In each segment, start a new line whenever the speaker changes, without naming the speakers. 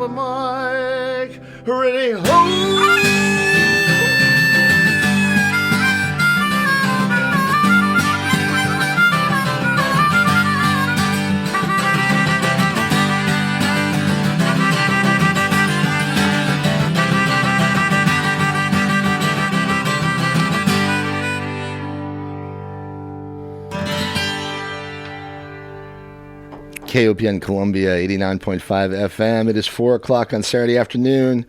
open mic. Ready, ho! KOPN Columbia, 89.5 FM. It is 4 o'clock on Saturday afternoon.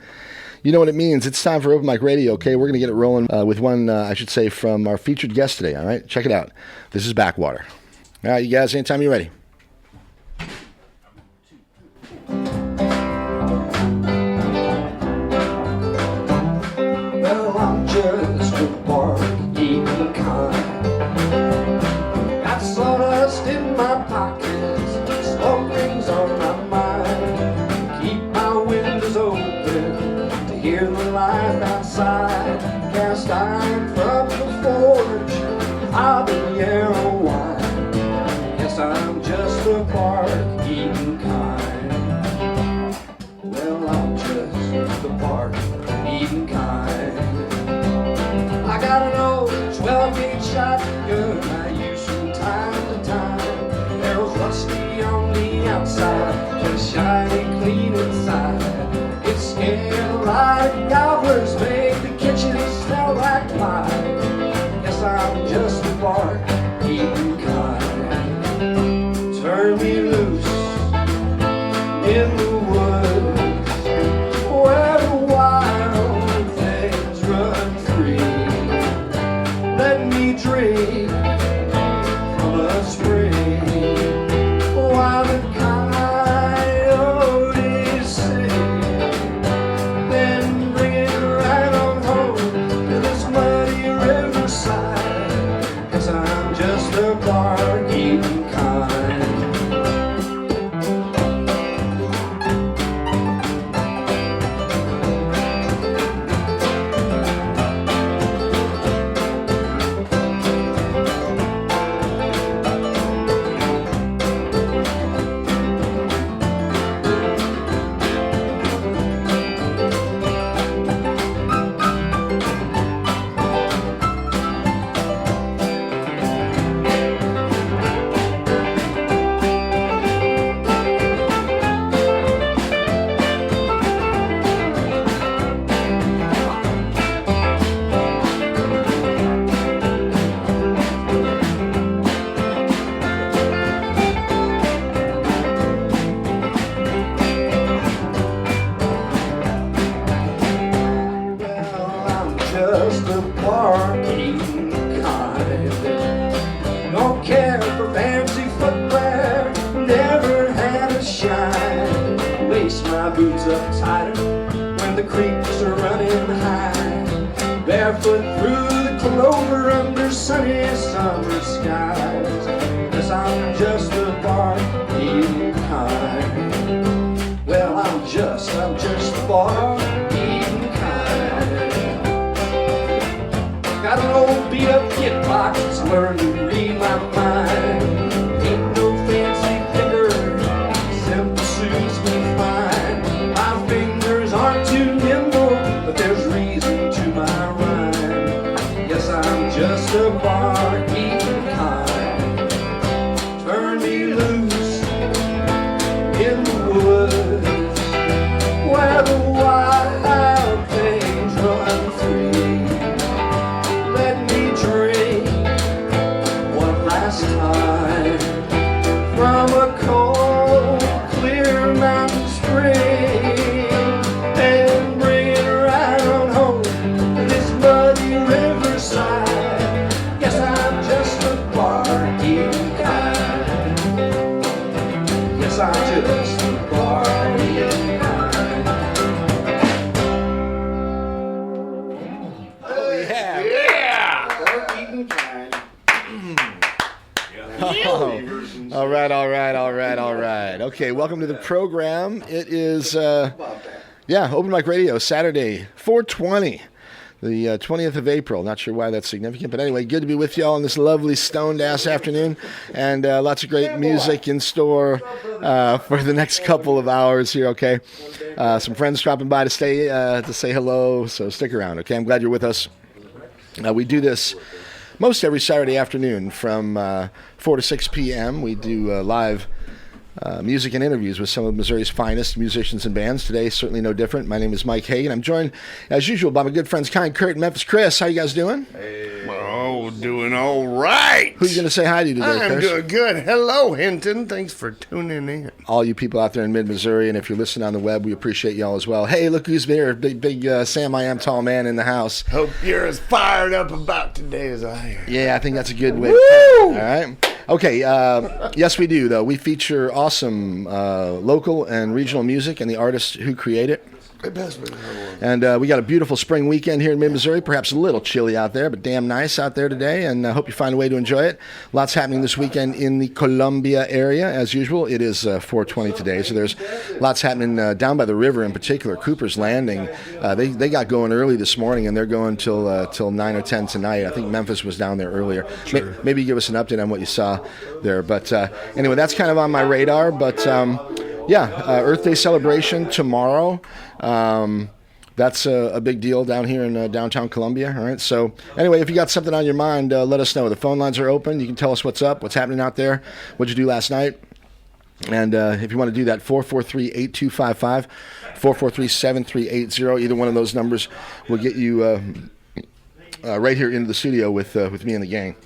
You know what it means. It's time for Open Mic Radio, okay? We're going to get it rolling with one, I should say, from our featured guest today, all right? Check it out. This is Backwater. All right, you guys, anytime you're ready.
Well, I'm just a barkeeping kind. Got sawdust in my pockets. Smoke rings on my mind. Keep my windows open to hear the life outside. Cast iron from the forge, I've been here a while. Yes, I'm just a barkeeping kind. Well, I'm just a barkeeping kind. I got an old 12-gauge shotgun I use from time to time. Barrel's rusty on the outside, but shiny clean inside. It's scared a lot of gobblers, make the kitchen smell like pie. Yes, I'm just a barkeeping kind. Turn me loose in the woods where the wild things run free. Let me drink from a spring while the coyotes sing. Then bring it right on home to this muddy riverside. 'Cause I'm just a barkeeping kind. Just a barkeeping kind. Don't care for fancy footwear, never had a shine. Lace my boots up tighter when the creeks are running high. Barefoot through the clover under sunny summer skies. 'Cause I'm just a barkeeping kind. Well, I'm just a barkeeping kind. Got an old beat up kit box that's learned to read my mind. Ain't no fancy picker, simple suits me fine. My fingers aren't too nimble, but there's reason to my rhyme. Yes, I'm just a barkeeping kind. Turn me loose in the woods where the wild things run free. Let me drink one last time from a cold, clear mountain spring, and bring it right on home to this muddy riverside. Yes, I'm just a barkeeping kind. Yes, I'm just a barkeeping kind.
Oh, yeah.
Barkeeping kind.
Oh, all right. Okay, welcome to the program. It is, Open Mic Radio, Saturday, 4/20, The 20th of April. Not sure why that's significant, but anyway, good to be with y'all on this lovely stoned-ass afternoon, and lots of great music in store for the next couple of hours here, okay? Some friends dropping by to say hello, so stick around, okay? I'm glad you're with us. We do this most every Saturday afternoon from 4 to 6 p.m. We do live music and interviews with some of Missouri's finest musicians and bands. Today, certainly no different. My name is Mike Hagan. I'm joined, as usual, by my good friends Kind, Kurt, and Memphis Chris. How you guys doing?
Hey. Oh, doing all right.
Who are you going to say hi to today, Chris?
I'm doing good. Hello, Hinton. Thanks for tuning in.
All you people out there in mid-Missouri, and if you're listening on the web, we appreciate y'all as well. Hey, look who's here. Big Sam I Am Tall Man in the house.
Hope you're as fired up about today as I am.
Yeah, I think that's a good way.
Woo!
All right. Okay, yes we do, though. We feature awesome local and regional music and the artists who create it. And we got a beautiful spring weekend here in mid-Missouri, perhaps a little chilly out there, but damn nice out there today, and I hope you find a way to enjoy it. Lots happening this weekend in the Columbia area, as usual. It is 4:20 today, so there's lots happening down by the river in particular. Cooper's Landing, they got going early this morning, and they're going till 9 or 10 tonight. I think Memphis was down there earlier. Sure. Maybe give us an update on what you saw there. But anyway, that's kind of on my radar, but... Earth Day celebration tomorrow. That's a big deal down here in downtown Columbia. All right. So anyway, if you got something on your mind, let us know. The phone lines are open. You can tell us what's up, what's happening out there, what'd you do last night. And if you want to do that, 443-8255, 443-7380. Either one of those numbers will get you right here into the studio with me and the gang.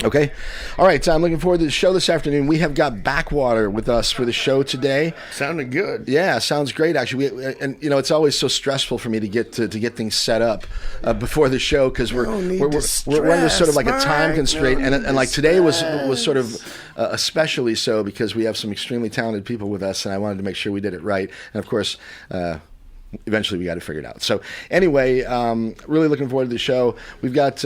Okay. All right. I'm looking forward to the show this afternoon. We have got Backwater with us for the show today.
Sounded good.
Yeah, sounds great, actually. And it's always so stressful for me to get get things set up before the show because we're under sort of like a time constraint. And like today was sort of especially so because we have some extremely talented people with us, and I wanted to make sure we did it right. And, of course, eventually we got it figured out. So anyway, really looking forward to the show. We've got...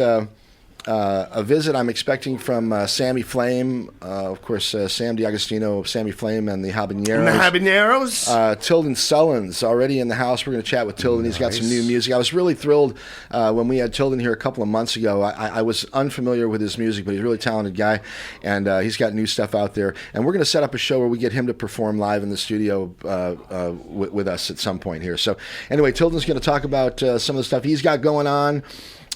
a visit I'm expecting from Sammy Flame, of course, Sam DiAgostino of Sammy Flame and the Habaneros. Tilden Sullins already in the house. We're going to chat with Tilden. Nice. He's got some new music. I was really thrilled when we had Tilden here a couple of months ago. I was unfamiliar with his music, but he's a really talented guy, and he's got new stuff out there. And we're going to set up a show where we get him to perform live in the studio with us at some point here. So anyway, Tilden's going to talk about some of the stuff he's got going on.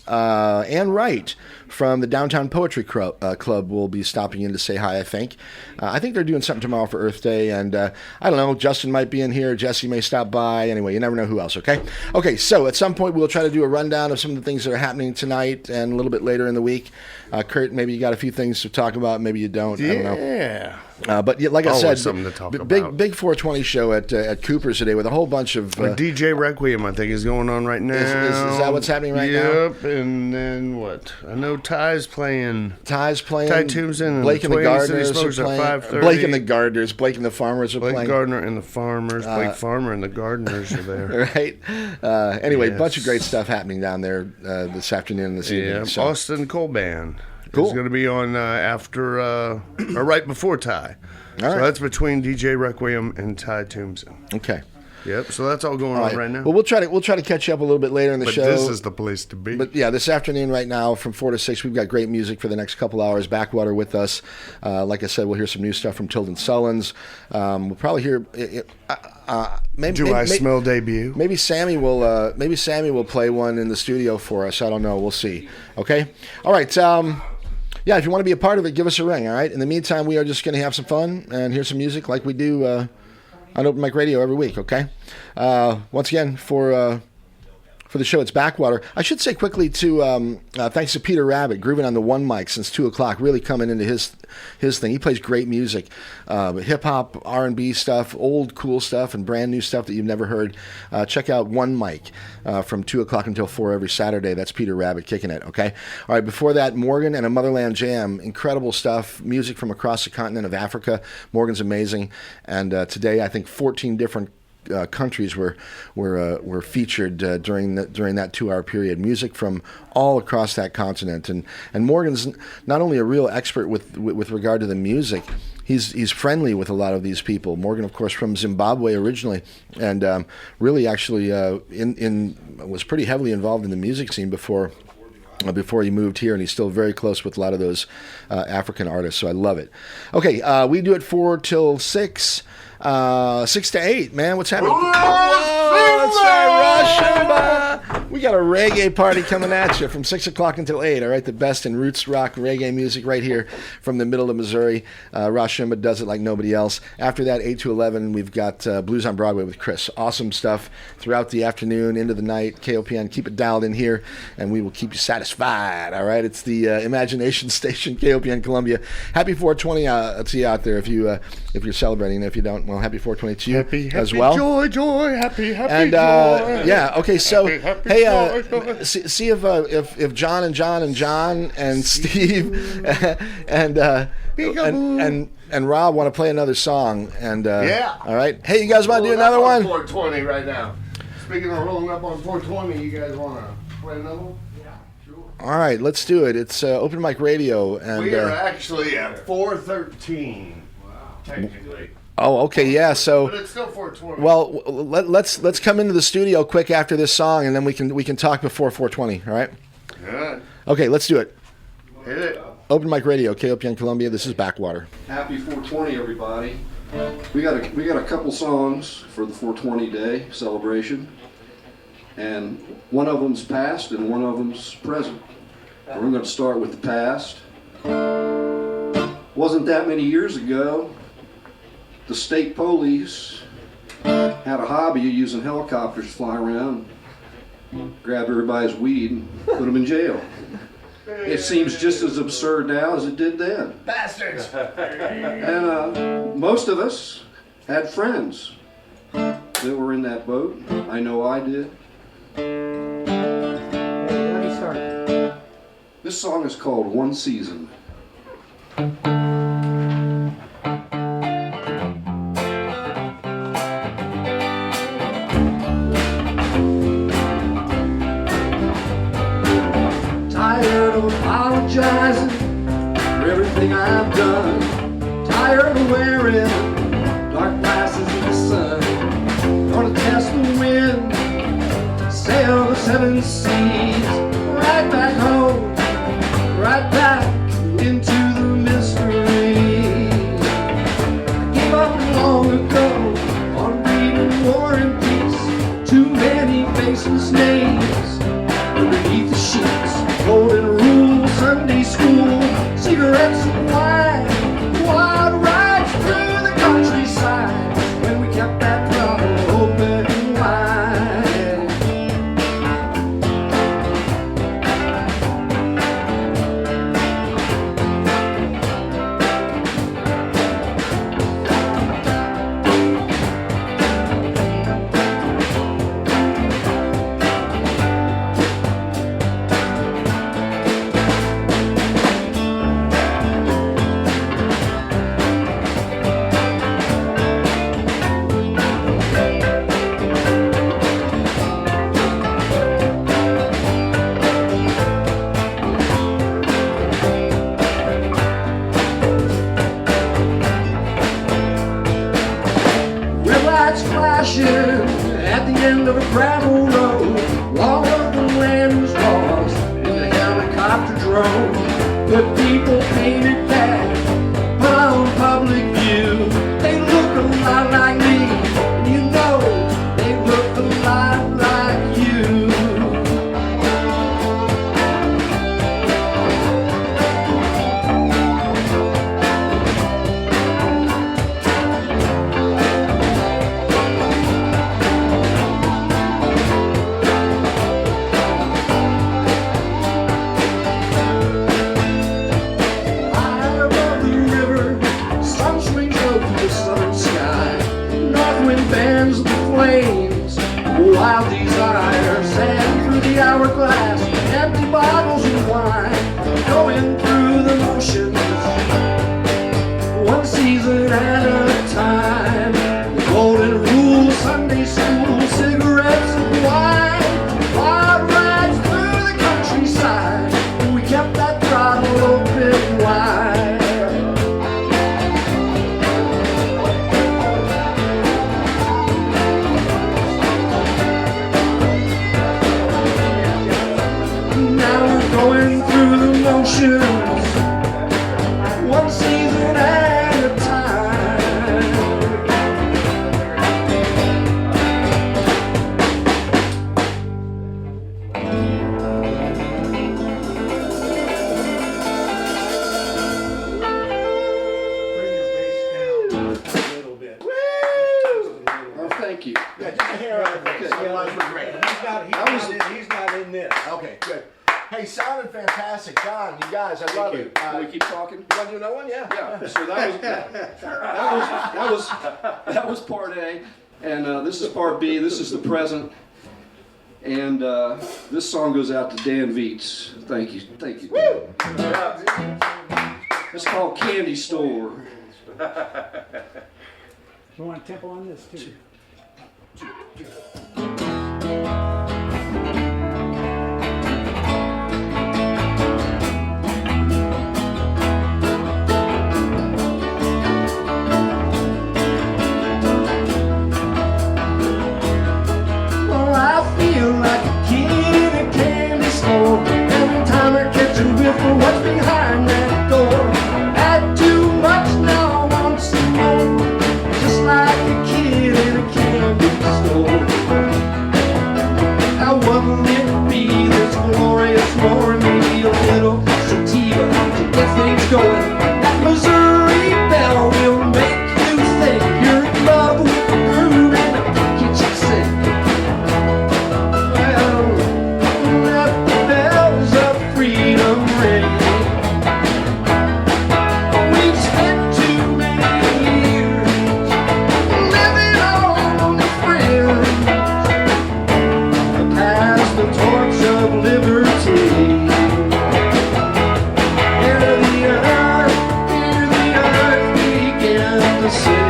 Ann Wright from the Downtown Poetry Club will be stopping in to say hi, I think. I think they're doing something tomorrow for Earth Day, and I don't know, Justin might be in here, Jesse may stop by. Anyway, you never know who else, okay? Okay, so at some point we'll try to do a rundown of some of the things that are happening tonight and a little bit later in the week. Kurt, maybe you got a few things to talk about, maybe you don't.
Yeah.
I don't know. But like I said,
something to talk about.
Big 420 show at Cooper's today with a whole bunch of...
DJ Requiem, I think, is going on right now.
Is that what's happening right now?
Yep, and then what? I know Ty's playing.
Ty
Tombson.
Blake and the Gardeners are playing.
5:30.
Blake and the Gardeners. Blake and the Farmers are playing.
Blake Gardner and the Farmers. Blake Farmer and the Gardeners are there.
Right. Anyway, a bunch of great stuff happening down there this afternoon and this evening.
Yeah,
So.
Austin Colban.
Cool.
It's going to be on after or right before Ty.
All right.
So that's between DJ Requiem and Ty Tombson.
Okay.
Yep. So that's all going on right now.
Well, we'll try to catch you up a little bit later in the show.
This is the place to be.
But yeah, this afternoon right now from 4 to 6, we've got great music for the next couple hours. Backwater with us. Like I said, we'll hear some new stuff from Tilden Sullins. We'll probably hear.
Smell debut?
Maybe Sammy will play one in the studio for us. I don't know. We'll see. Okay. All right. Yeah, if you want to be a part of it, give us a ring, all right? In the meantime, we are just going to have some fun and hear some music like we do on Open Mic Radio every week, okay? Once again, for the show, it's Backwater. I should say quickly, too, thanks to Peter Rabbit, grooving on the one mic since 2 o'clock, really coming into his thing. He plays great music, hip-hop, R&B stuff, old cool stuff, and brand new stuff that you've never heard. Check out One Mic from 2 o'clock until 4 every Saturday. That's Peter Rabbit kicking it, okay? All right, before that, Morgan and a Motherland Jam. Incredible stuff, music from across the continent of Africa. Morgan's amazing. And today, I think 14 different countries were featured during that 2-hour period. Music from all across that continent, and Morgan's not only a real expert with regard to the music. He's friendly with a lot of these people. Morgan, of course, from Zimbabwe originally, and really actually was pretty heavily involved in the music scene before he moved here, and he's still very close with a lot of those African artists. So I love it. Okay, we do it 4 till 6. 6 to 8, man. What's happening? Whoa, that's right, Russia. We got a reggae party coming at you from 6 o'clock until 8. All right, the best in roots rock reggae music right here from the middle of Missouri. Rashimba does it like nobody else. After that, 8 to 11, we've got Blues on Broadway with Chris. Awesome stuff throughout the afternoon, into the night. KOPN, keep it dialed in here, and we will keep you satisfied. All right, it's the Imagination Station, KOPN Columbia. Happy 420 to you out there if you're celebrating. If you don't, well, happy 420 to you
Happy
as well.
Joy, happy
And
joy.
yeah, okay. So
happy
hey,
joy.
see if John and Steve and Rob want to play another song. And
Yeah.
all right. Hey, you guys want to do another one?
420 right now. Speaking of rolling up on 420, you guys want to play another one? Yeah, sure.
All right, let's do it. It's open mic radio, and
We are actually at 413. Wow. Technically.
oh, okay, yeah. So.
But it's still 420.
Well, let's come into the studio quick after this song, and then we can talk before 420. All right.
Good.
Okay, let's do it.
Hit it.
Open mic radio, KOPN Columbia. This is Backwater.
Happy 420, everybody. We got a couple songs for the 420 day celebration, and one of them's past and one of them's present. And we're going to start with the past. Wasn't that many years ago, the state police had a hobby of using helicopters to fly around, grab everybody's weed, and put them in jail. It seems just as absurd now as it did then.
Bastards!
And most of us had friends that were in that boat. I know I did.
Let me start.
This song is called One Season. Tired of apologizing for everything I've done. Tired of wearing dark glasses in the sun. Gonna test the wind, sail the 7 seas, right back home, right back into the mystery. I gave up long ago on reading War and Peace. Too many faceless names underneath the sheets. Golden Rule, Sunday school, cigarettes and wine, wild rides through the countryside when we kept that throttle open wide. Red lights flashing at the end of a gravel road. Long of the land was lost in the helicopter drone. Good people painted that, put on public view. They look a lot like me, and you know they look a lot like you. High above the river, sun swings low through the southern sky. Now we're going through the motions, one season at a time.
Bring your bass down a little bit.
Oh, thank you.
Yeah, just a hair out of it. Otherwise, we're great.
He's not in this.
Okay, good. Hey, sounded fantastic. John, you guys, I love it.
Can we keep talking?
You want to do another one? Yeah.
Yeah, so that was part A, and this is part B. This is the present, and this song goes out to Dan Vietz. Thank you, Dan. It's called Candy Store.
We want a tempo on this too.
Well, I feel like a kid in a candy store. Every time I catch a whiff of what's behind that door. Had too much, now I want some more. Just like a kid in a candy store. How wouldn't it be this glorious morning? Maybe a little sativa to get things going. That Missouri bell will make you think you're in love with the groove and the kitchen sink. Well, let the bells of freedom ring. We've spent too many years living on the fringe. Pass the torch of liberty. Hear the earth begin to sing.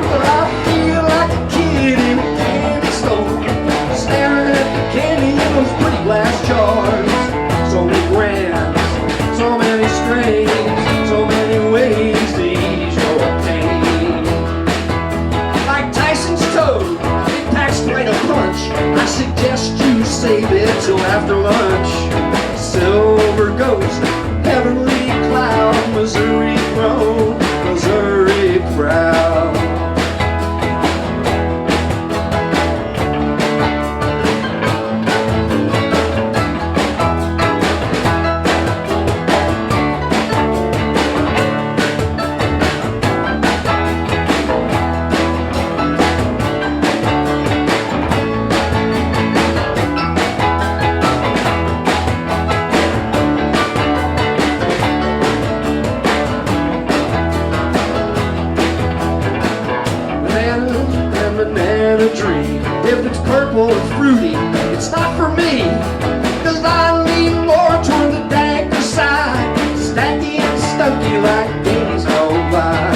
But I feel like a kid in a candy store, staring at the candy in those pretty glass jars. So many brands, so many strains, so many ways to ease your pain. Like Tyson's Toad, it packs quite a punch. I suggest you save it till after lunch. Silver Ghost, Heavenly Cloud, Missouri grown, Missouri proud. Banana dream. If it's purple and fruity, it's not for me. Cause I lean more toward the danker side, stacky and stunky like days go by.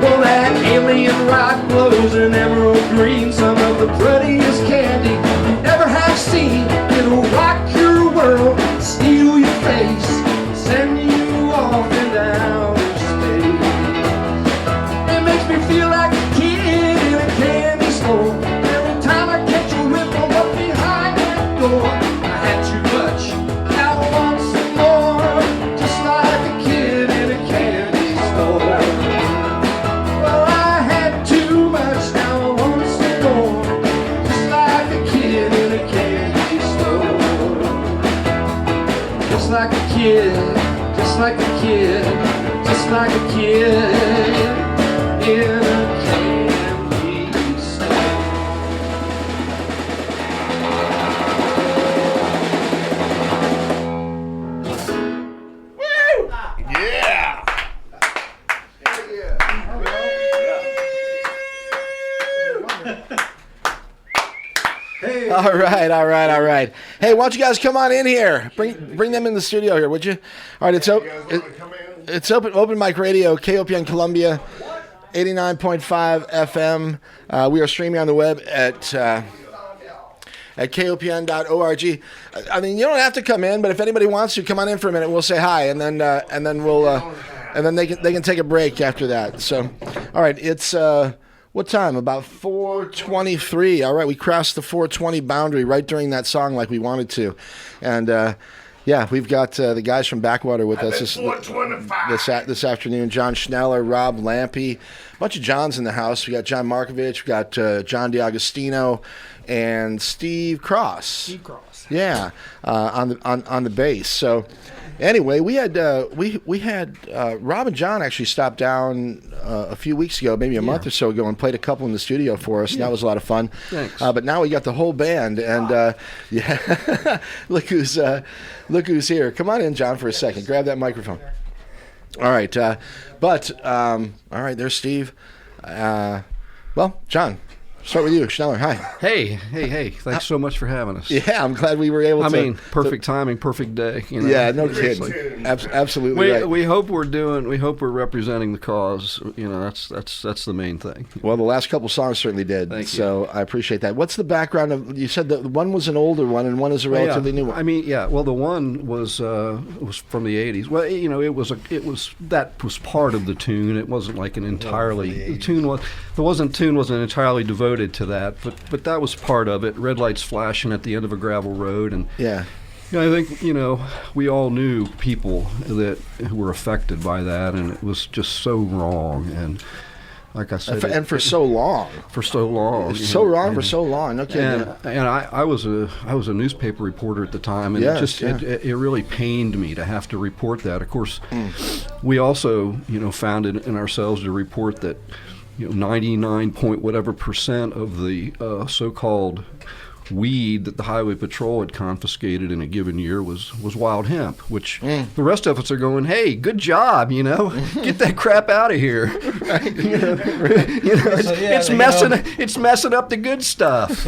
Well, that alien rock glows in emerald green, some of the prettiest candy you ever have seen. It'll rock your world, steal your face, send you off into outer space. It makes me feel like a kid in a candy store. Every time I catch a whiff of what's behind that door. I had too much, now I want some more. Just like a kid in a candy store. Well, I had too much, now I want some more. Just like a kid in a candy store. Just like a kid, just like a kid, just like a kid in a candy store.
Yeah.
Oh, All right. Hey, why don't you guys come on in here? Bring them in the studio here, would you? All right, it's open. It's open mic radio, KOPN Columbia, 89.5 FM. We are streaming on the web at kopn.org. I mean, you don't have to come in, but if anybody wants to, come on in for a minute. We'll say hi, and then they can take a break after that. So, all right, it's what time? About 4:23. All right, we crossed the 4:20 boundary right during that song, like we wanted to, and. Yeah, we've got the guys from Backwater with us this afternoon. John Schneller, Rob Lampy, a bunch of Johns in the house. We got John Markovich, we got John DiAgostino, and Steve Cross. Yeah, on the bass. So anyway, we had Rob and John actually stopped down a few weeks ago, maybe a month or so ago, and played a couple in the studio for us, and that was a lot of fun.
Thanks.
But now we got the whole band, and yeah, look who's here. Come on in, John, for a second. Grab that microphone. All right, all right, there's Steve. Well, John. Start with you, Schneller. Hi.
Hey. Thanks so much for having us.
Yeah, I'm glad we were able to.
I mean, perfect timing, perfect day. You know?
Yeah, no kidding. Absolutely right.
We hope we're representing the cause. You know, that's the main thing.
Well, the last couple songs certainly did.
Thank you.
So I appreciate that. What's the background of? You said that one was an older one and one is a relatively new one.
I mean, yeah. Well, the one was from the '80s. Well, you know, it was that was part of the tune. It wasn't like an entirely the tune wasn't entirely devoted to that, but that was part of it. Red lights flashing at the end of a gravel road, and
yeah.
You know, I think we all knew people who were affected by that, and it was just so wrong. And like I said,
for so long,
for so long,
so wrong for so long. Okay,
and I was a newspaper reporter at the time, and it really pained me to have to report that. Of course, we also found it in ourselves to report that 99 point whatever percent of the so-called weed that the Highway Patrol had confiscated in a given year was wild hemp, which the rest of us are going, hey, good job, get that crap out of here. It's messing up the good stuff.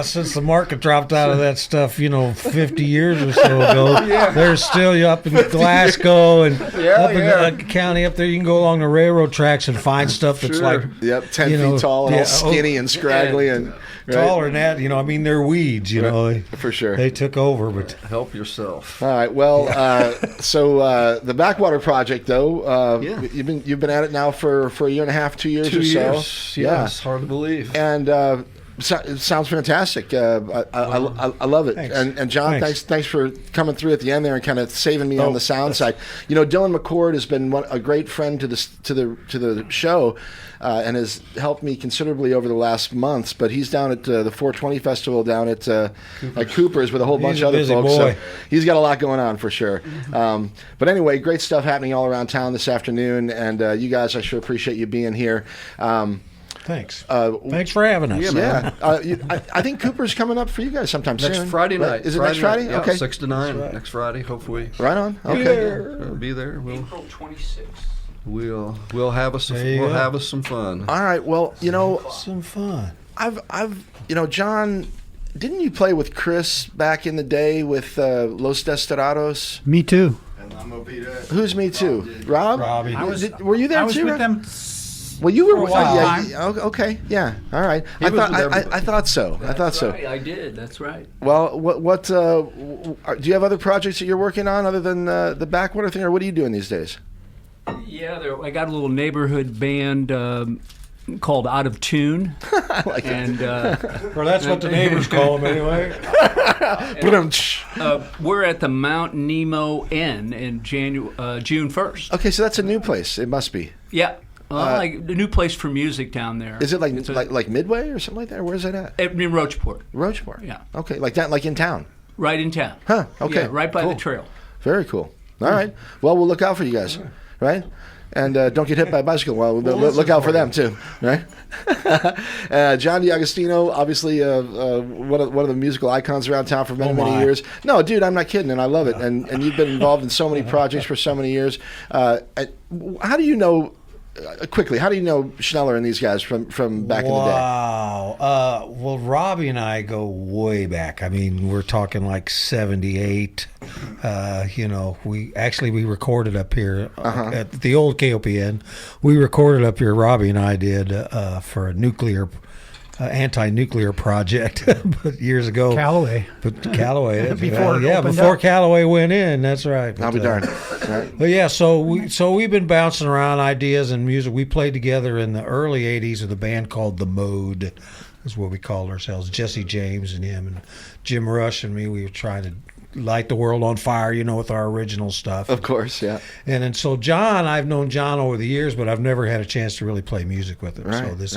Since the market dropped out of that stuff, 50 years or so ago, they're still up in Glasgow and up in the county up there. You can go along the railroad tracks and find stuff that's 10
feet tall and all skinny and scraggly and
taller than that. They're weeds,
for sure.
They took over, but
help yourself.
All right. Well, so the Backwater project, though, you've been at it now for a year and a half, 2 years
2
or
years.
so.
Yeah, it's hard to believe.
And it sounds fantastic. I love it.
Thanks.
And John, thanks for coming through at the end there and kind of saving me on the sound side. Dylan McCord has been a great friend to the show. And has helped me considerably over the last months. But he's down at the 420 Festival down at Cooper's with a whole bunch of other folks.
Boy.
So he's got a lot going on for sure. But anyway, great stuff happening all around town this afternoon. And you guys, I sure appreciate you being here.
Thanks. Thanks for having us.
Yeah. I think Cooper's coming up for you guys sometime soon.
Next Friday night.
Is it next Friday?
Yeah,
okay.
6 to 9 next Friday, hopefully.
Right on. Okay.
Be there.
April 26th.
We'll have us some fun.
All right. Well,
some fun.
I've John, didn't you play with Chris back in the day with Los Desperados?
Me too.
And I'm gonna be there.
Who's me too? Rob?
Robbie.
Were you there
I was
too?
with them.
Well, you were.
for a while.
Yeah. Okay. Yeah. All right. I thought so.
Right, I did. That's right.
Well, what do you have other projects that you're working on other than the Backwater thing, or what are you doing these days?
Yeah, I got a little neighborhood band called Out of Tune.
Like
and
Well, that's what the neighbors call them anyway.
we're at the Mount Nemo Inn in June 1st.
Okay, so that's a new place. It must be.
Yeah. Like the new place for music down there.
Is it like Midway or something like that? Where's that at?
In Roachport.
Roachport.
Yeah.
Okay, like that, like in town.
Right in town.
Huh. Okay.
Yeah, right by
cool.
the trail.
Very cool. All right. Well, we'll look out for you guys, right? And don't get hit by a bicycle. Well, look out for them too, right? John DiAgostino, obviously one of the musical icons around town for many years. No, dude, I'm not kidding, and I love it. And you've been involved in so many projects for so many years. How do you know quickly, how do you know Schneller and these guys from back in the day?
Wow. Well, Robbie and I go way back. I mean, we're talking like 78. We recorded up here at the old KOPN. We recorded up here, Robbie and I did, for a nuclear anti-nuclear project but years ago.
Callaway.
But Callaway.
Before
before Callaway went in. That's right.
I'll be darned. Right.
But yeah, so we've been bouncing around ideas and music. We played together in the early '80s with a band called The Mode. Is what we called ourselves. Jesse James and him and Jim Rush and me. We were trying to light the world on fire, with our original stuff.
Of course, yeah.
And so John, I've known John over the years, but I've never had a chance to really play music with him.
Right,
so this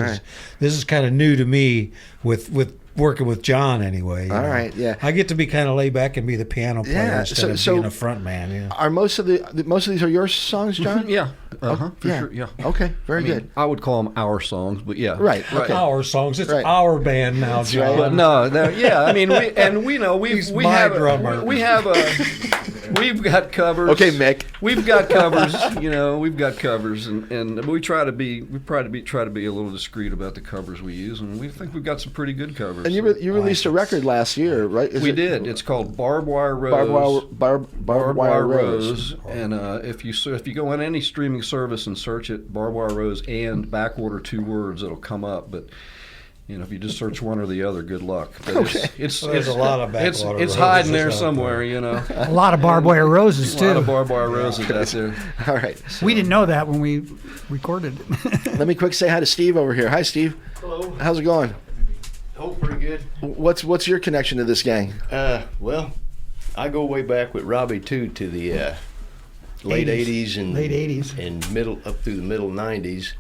is kind of new to me with working with John anyway.
All right, yeah.
I get to be kind of laid back and be the piano player instead of being a front man. Yeah.
Are most of these are your songs, John?
Yeah. For
yeah.
sure. Yeah.
Okay. Very good.
I would call them our songs, but yeah.
Right. Okay.
Our songs. It's our band now, John.
right.
But no, yeah. I mean, we've got covers.
Okay, Mick.
We've got covers. We've got covers, and we try to be a little discreet about the covers we use, and we think we've got some pretty good covers.
And you released a record last year, right?
We did. It's called Barbed Wire Rose.
Barbed Wire Rose.
And if you go on any streaming service and search it, Barbed Wire Rose and Backwater, 2 words, it'll come up. But if you just search one or the other, good luck. But
there's a lot of Backwater.
It's hiding there somewhere.
A lot of Barbed Wire Roses too.
A lot of Barbed Wire Roses out there.
All right.
So. We didn't know that when we recorded.
Let me quick say hi to Steve over here. Hi, Steve.
Hello.
How's it going?
Oh, pretty good.
What's your connection to this gang?
Well, I go way back with Robbie too, to the late 80s and
late 80s
and middle up through the middle 90s.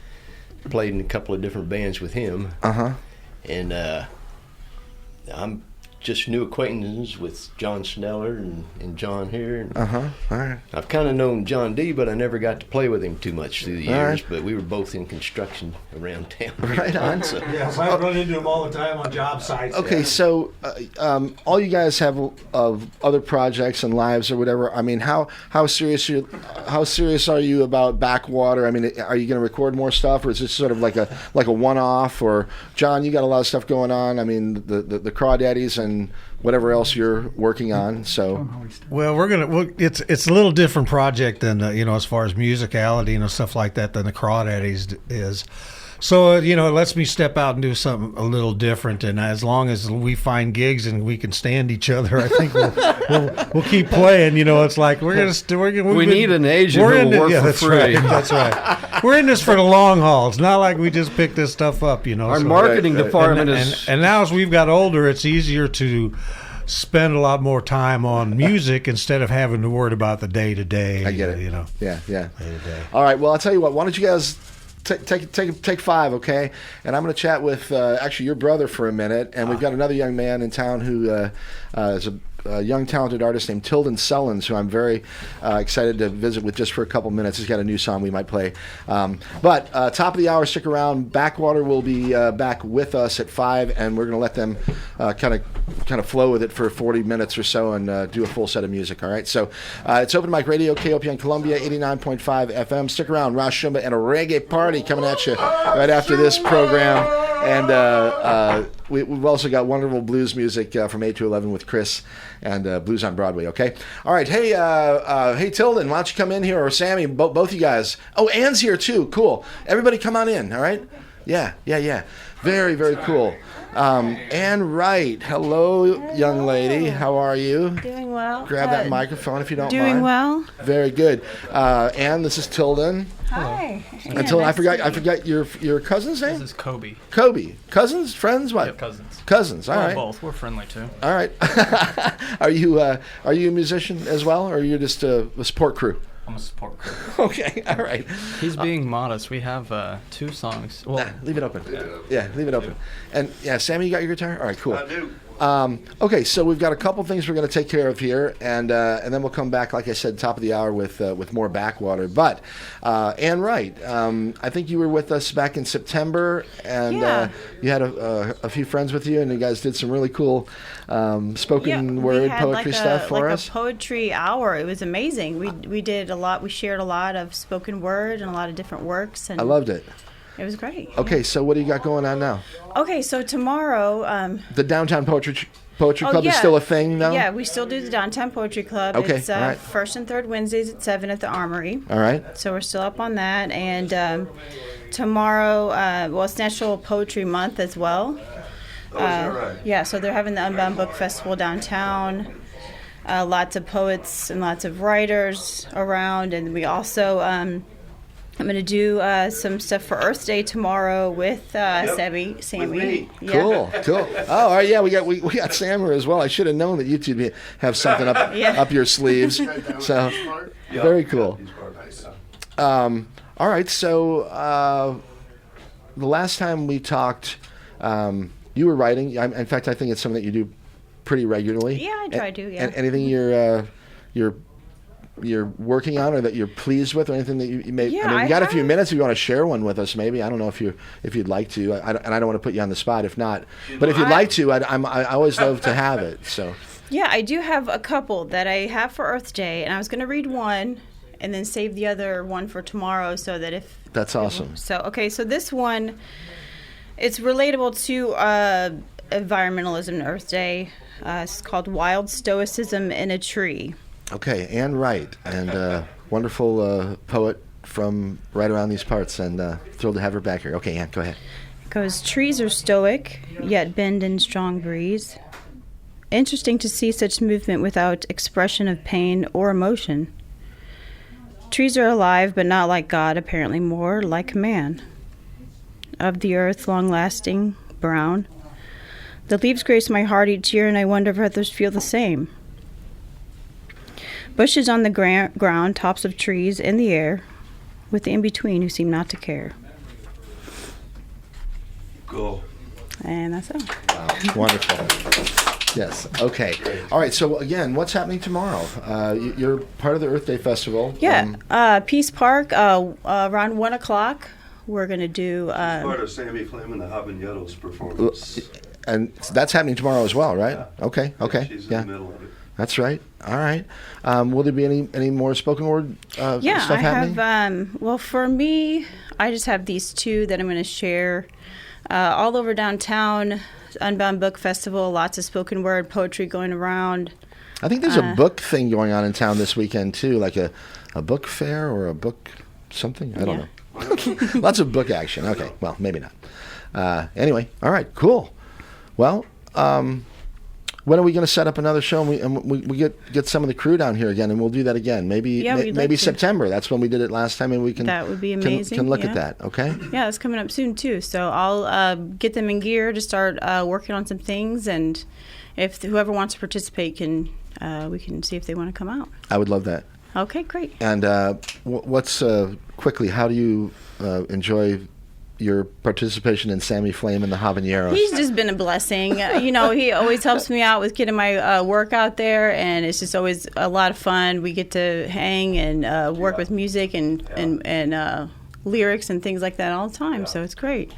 Played in a couple of different bands with him. And I'm just new acquaintances with John Schneller and John here. And
All right.
I've kind of known John D, but I never got to play with him too much through the years.
Right.
But we were both in construction around town.
Right on.
So.
Yeah, so I run into him all the time on job sites.
Okay, so all you guys have of other projects and lives or whatever. I mean, how serious are you about Backwater? I mean, are you going to record more stuff, or is this sort of like a one-off? Or John, you got a lot of stuff going on. I mean, the Crawdaddies and whatever else you're working on. So,
well, it's a little different project than as far as musicality and stuff like that than the Crawdaddies is. So it lets me step out and do something a little different, and as long as we find gigs and we can stand each other, I think we'll keep playing. It's like we
need an agent who will work for free.
Right, that's right. We're in this for the long haul. It's not like we just pick this stuff up.
Our marketing department is,
and now as we've got older, it's easier to spend a lot more time on music instead of having to worry about the day to day.
I get it. Yeah.
Day-to-day.
All right. Well, I'll tell you what. Why don't you guys take 5, okay? And I'm going to chat with actually your brother for a minute, and we've got another young man in town who is a young talented artist named Tilden Sellens, who I'm very excited to visit with just for a couple minutes. He's got a new song we might play. But top of the hour, stick around. Backwater will be back with us at 5, and we're going to let them kind of flow with it for 40 minutes or so and do a full set of music, all right? So it's Open Mic Radio, KOPN Columbia, 89.5 FM. Stick around. Rosh Shumba and a reggae party coming at you right after this program. And we've also got wonderful blues music from 8 to 11 with Chris and Blues on Broadway, okay? All right, hey Tilden, why don't you come in here, or Sammy, both you guys. Oh, Ann's here too, cool. Everybody come on in, all right? Yeah. Very, very cool. Ann Wright, hello, young lady. How are you?
Doing well.
Grab that microphone if you don't mind.
Doing well.
Very good. Ann, this is Tilden.
Hi.
And Tilden, I forgot your cousin's name?
This is Kobe.
Kobe. Cousins? Friends? What?
Yeah, cousins.
Cousins. All right.
Both. We're friendly too.
All right. Are you a musician as well, or are you just a support crew?
I'm a support crew.
Okay, all right.
He's being modest. We have 2 songs. Well,
leave it open. Yeah, leave it open. And Sammy, you got your guitar? All right, cool.
I do.
Okay, so we've got a couple things we're going to take care of here, and then we'll come back, like I said, top of the hour with more Backwater. But Ann Wright, I think you were with us back in September, and you had a few friends with you, and you guys did some really cool spoken word poetry stuff for us.
A poetry hour. It was amazing. We did a lot. We shared a lot of spoken word and a lot of different works. And
I loved it.
It was great.
Okay, so what do you got going on now?
Okay, so tomorrow...
the Downtown Poetry Club is still a thing, though?
Yeah, we still do the Downtown Poetry Club.
Okay,
It's
all right.
first and third Wednesdays at 7 at the Armory.
All right.
So we're still up on that. And tomorrow, it's National Poetry Month as well.
Oh, is that right?
Yeah, so they're having the Unbound Book Festival downtown. Lots of poets and lots of writers around. And we also... I'm going to do some stuff for Earth Day tomorrow with Sammy.
With me.
Cool. Oh, all right. Yeah, we got Sammer as well. I should have known that you two have something up your sleeves. So very cool. All right. So the last time we talked, you were writing. In fact, I think it's something that you do pretty regularly.
Yeah, I try to. Yeah.
And anything you're working on, or that you're pleased with, or anything that you may?
Yeah,
I mean, we got a few minutes. If you want to share one with us, maybe. I don't know if you'd like to. I don't want to put you on the spot if not. But if you'd like to, I always love to have it. So. Yeah,
I do have a couple that I have for Earth Day, and I was going to read one, and then save the other one for tomorrow, so that if.
That's awesome.
So this one, it's relatable to environmentalism and Earth Day. It's called "Wild Stoicism in a Tree."
Okay, Ann Wright, and wonderful poet from right around these parts, and thrilled to have her back here. Okay, Ann, go ahead.
It goes, trees are stoic, yet bend in strong breeze. Interesting to see such movement without expression of pain or emotion. Trees are alive, but not like God, apparently more like man. Of the earth, long-lasting, brown. The leaves grace my heart each year, and I wonder if others feel the same. Bushes on the ground, tops of trees, in the air, with the in-between who seem not to care.
Cool.
And that's it.
Wow, wonderful. Yes, okay. All right, so again, what's happening tomorrow? You're part of the Earth Day Festival.
Yeah, Peace Park, around 1 o'clock, we're going to do...
part of Sammy Flynn and the Habaneros performance.
And that's happening tomorrow as well, right?
Yeah.
Okay.
She's in the middle of it.
That's right. All right. Will there be any more spoken word stuff happening?
Have, for me, I just have these two that I'm going to share. All over downtown, Unbound Book Festival, lots of spoken word poetry going around.
I think there's a book thing going on in town this weekend, too, like a book fair or a book something. I don't know. Lots of book action. Okay. Well, maybe not. Anyway. All right. Cool. Well, when are we going to set up another show and we get some of the crew down here again, and we'll do that again? Maybe September. That's when we did it last time, and we can.
That would be amazing.
Can look at that. Okay.
Yeah, it's coming up soon too. So I'll get them in gear to start working on some things, and if whoever wants to participate we can see if they want to come out.
I would love that.
Okay, great.
And what's quickly? How do you enjoy your participation in Sammy Flame and the Habaneros?
He's just been a blessing. He always helps me out with getting my work out there, and it's just always a lot of fun. We get to hang and work with music and lyrics and things like that all the time. So it's great.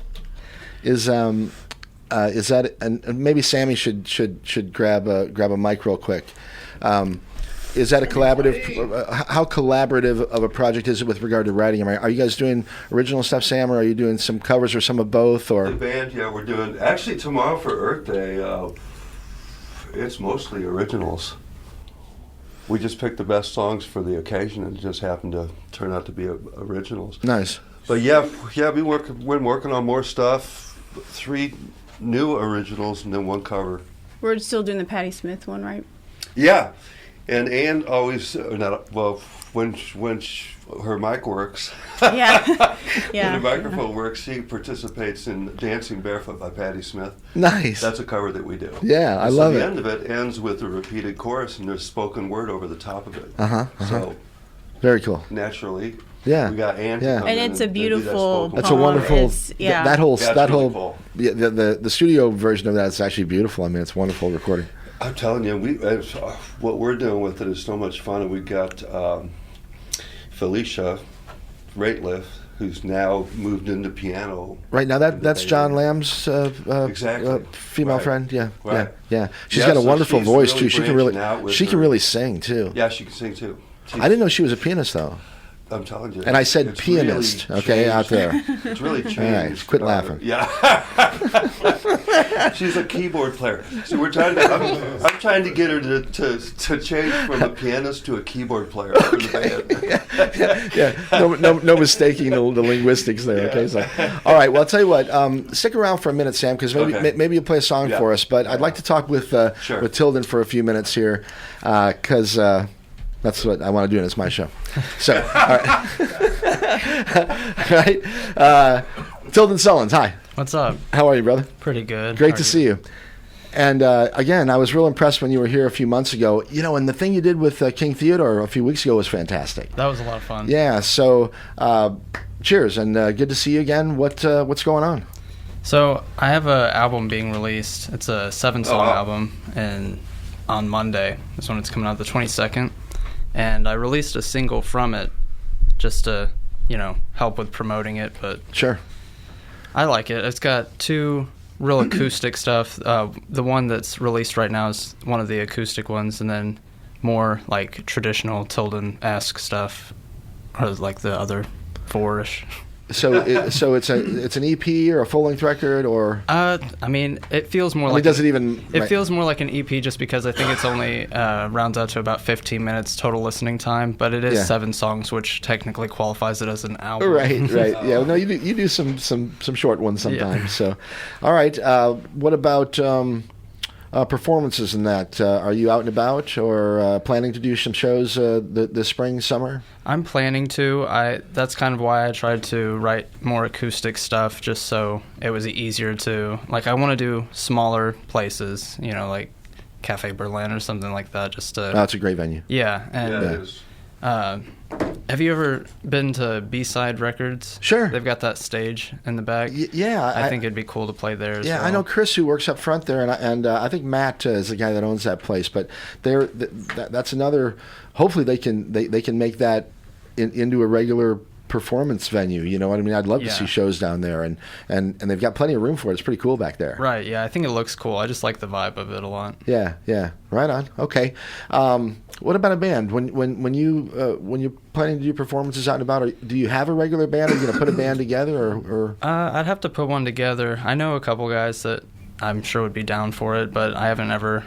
Is that and maybe Sammy should grab a mic real quick. Is that a collaborative? How collaborative of a project is it with regard to writing? Are you guys doing original stuff, Sam, or are you doing some covers or some of both? Or
the band, we're doing. Actually, tomorrow for Earth Day, it's mostly originals. We just picked the best songs for the occasion, and it just happened to turn out to be originals.
Nice.
But we're working on more stuff. 3 new originals and then 1 cover.
We're still doing the Patti Smith one, right?
Yeah. And Ann always, when her mic works, when the microphone works, she participates in Dancing Barefoot by Patti Smith.
Nice.
That's a cover that we do.
Yeah, I love it.
The end of it ends with a repeated chorus, and there's spoken word over the top of it.
So, very cool.
Naturally,
Yeah.
We got Ann.
Yeah.
And it's a beautiful.
That's a
poem.
wonderful.
It's- yeah.
That whole.
Yeah, it's
that
really
whole.
cool.
The studio version of that is actually beautiful. I mean, it's a wonderful recording.
I'm telling you, what we're doing with it is so much fun. And we got Felicia Rateliff, who's now moved into piano.
Right now, that's John Lamb's
Exactly.
female
Right.
friend. Yeah,
Right.
yeah. She's
Yeah,
got a
so
wonderful
she's
voice
really
too. She can
branching out with
she can
her-
really sing too.
Yeah, she can sing too.
I didn't know she was a pianist though.
I'm telling you.
And I said
it's
pianist,
really
okay, out there.
It's really changed.
All right, quit laughing.
Yeah. She's a keyboard player. So we're trying to. I'm trying to get her to change from a pianist to a keyboard player for the band.
Yeah. No mistaking the linguistics there. Okay, so all right. Well, I'll tell you what. Stick around for a minute, Sam, because maybe you'll play a song for us. But I'd like to talk with Tilden for a few minutes here, because. That's what I want to do, and it's my show. So, all right. All right. Tilden Sullins, hi.
What's up?
How are you, brother?
Pretty good.
Great to see you. And again, I was real impressed when you were here a few months ago. You know, and the thing you did with King Theodore a few weeks ago was fantastic.
That was a lot of fun.
Yeah. So, cheers, and good to see you again. What's going on?
So I have an album being released. It's a 7-song album, and on Monday is when it's coming out, the 22nd. And I released a single from it just to, help with promoting it. But
sure,
I like it. It's got 2 real acoustic stuff. The one that's released right now is one of the acoustic ones, and then more like traditional Tilden-esque stuff, or like the other 4-ish.
So it's an EP or a full-length record, or
I mean, it feels more like
does it even?
It feels more like an EP just because I think it's only rounds out to about 15 minutes total listening time, but it is 7 songs, which technically qualifies it as an album.
Right. Yeah. No, you do some short ones sometimes. Yeah. So, all right. What about performances in that? Are you out and about, or planning to do some shows this spring, summer?
I'm planning to. That's kind of why I tried to write more acoustic stuff, just so it was easier to. Like, I want to do smaller places, like Cafe Berlin or something like that. Just to.
Oh, it's a great venue.
Yeah, and
it is.
have you ever been to B-Side Records?
Sure.
They've got that stage in the back.
Yeah.
I think it'd be cool to play there as well.
I know Chris, who works up front there, and I think Matt is the guy that owns that place. But that's another. Hopefully, they can make that into a regular performance venue. You know what I mean? I'd love to see shows down there, and they've got plenty of room for it. It's pretty cool back there.
Right. Yeah, I think it looks cool. I just like the vibe of it a lot.
Yeah. Right on. Okay. What about a band? When you're planning to do performances out and about, do you have a regular band? Are you going to put a band together, or?
I'd have to put one together. I know a couple guys that I'm sure would be down for it, but I haven't ever.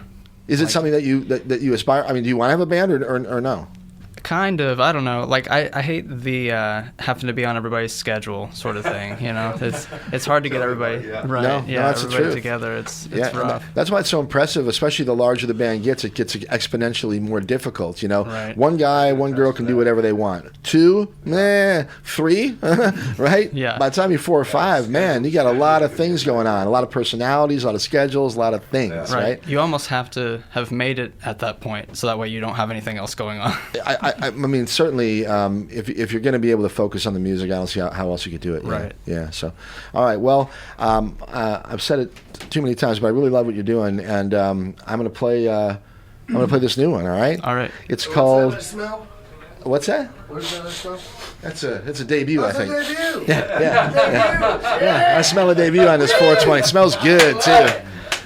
Is it something that you aspire? I mean, do you want to have a band or no?
Kind of. I don't know. Like, I hate the having to be on everybody's schedule sort of thing. It's hard to get everybody right.
No, that's
everybody together. It's rough.
That's why it's so impressive. Especially the larger the band gets, it gets exponentially more difficult.
Right.
One guy, one girl can do whatever they want. 2, 3, right?
Yeah.
By the time you're 4 or 5, man, you got a lot of things going on, a lot of personalities, a lot of schedules, a lot of things. Right.
You almost have to have made it at that point, so that way you don't have anything else going on.
I mean, certainly, if you're going to be able to focus on the music, I don't see how else you could do it.
Right.
Yeah. So, all right. Well, I've said it too many times, but I really love what you're doing, and I'm going to play. I'm going to play this new one. All right.
All right.
It's called.
What's that I smell?
What's that?
What is that I smell?
It's a debut, I think.
It's a debut.
Yeah. I smell a debut on this 420. It smells good too.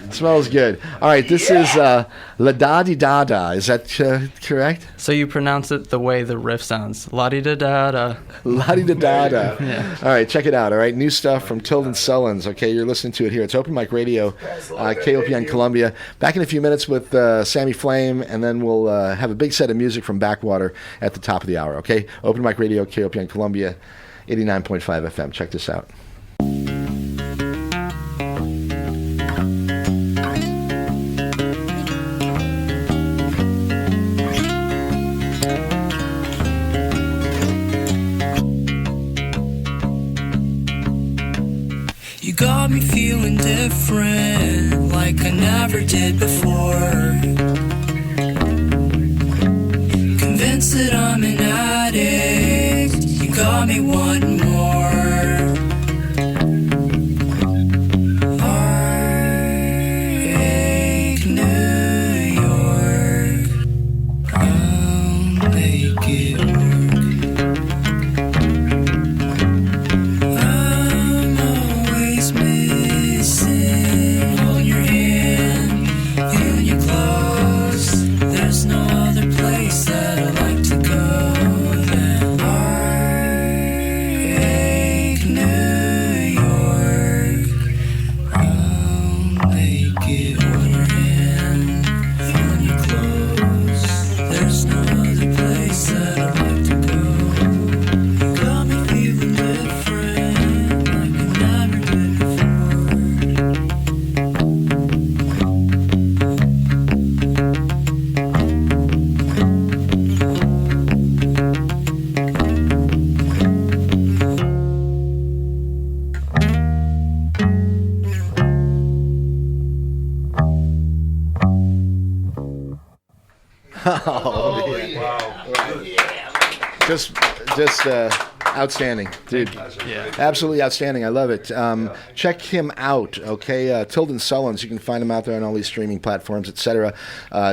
Smells good. All right, this is La Da Di Da Da. Is that correct?
So you pronounce it the way the riff sounds. La Di Da Da Da.
La Di Da Da Da.
Yeah.
All right, check it out. All right, new stuff from Tilden Sullins. Okay, you're listening to it here. It's Open Mic Radio, KOPN Columbia. Back in a few minutes with Sammy Flame, and then we'll have a big set of music from Backwater at the top of the hour. Okay, Open Mic Radio, KOPN Columbia, 89.5 FM. Check this out.
Got me feeling different, like I never did before. Convinced that I'm an addict. You got me want more. Heartache, New York, I'll make it work. I'm always missing on your hand, feeling you close. There's no other place that I like to go than Heartache, New York. I'll make it work. Feeling you close. There's no other place that I like to go. You got me feeling different, like I never did
Just outstanding, dude.
Yeah.
Absolutely outstanding. I love it. Check him out, okay? Tilden Sullins. You can find him out there on all these streaming platforms, etc.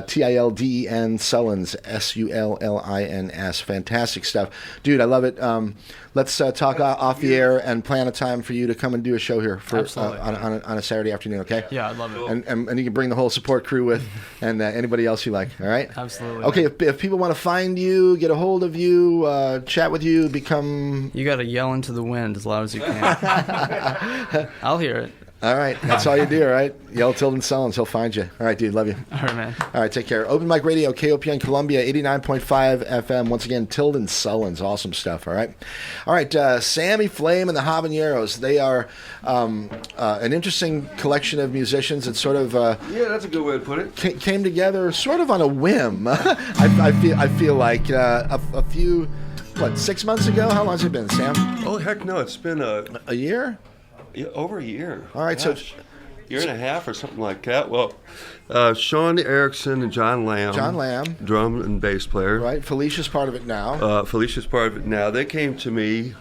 Tilden Sullins, Sullins. Fantastic stuff. Dude, I love it. Let's talk off the air and plan a time for you to come and do a show here for on a Saturday afternoon, okay?
Yeah, I'd love it.
And you can bring the whole support crew with and anybody else you like, all right?
Absolutely.
Okay, if people want to find you, get a hold of you, chat with you, become...
You got to yell into the wind as loud as you can. I'll hear it.
All right, that's all you do, all right? Yell Tilden Sullins, he'll find you. All right, dude, love you.
All right, man.
All right, take care. Open Mic Radio, KOPN Columbia, 89.5 FM. Once again, Tilden Sullins, awesome stuff, all right? All right, Sammy Flame and the Habaneros. They are an interesting collection of musicians that sort of...
Yeah, that's a good way to put it.
Came together sort of on a whim. I feel like a few... What, 6 months ago? How long has it been, Sam?
Oh, heck no, it's been
a year?
Yeah, over a year.
All right,
Gosh, year and a half or something like that. Well, Sean Erickson and John Lamb. Drum and bass player.
Right, Felicia's part of it now.
Felicia's part of it now. They came to me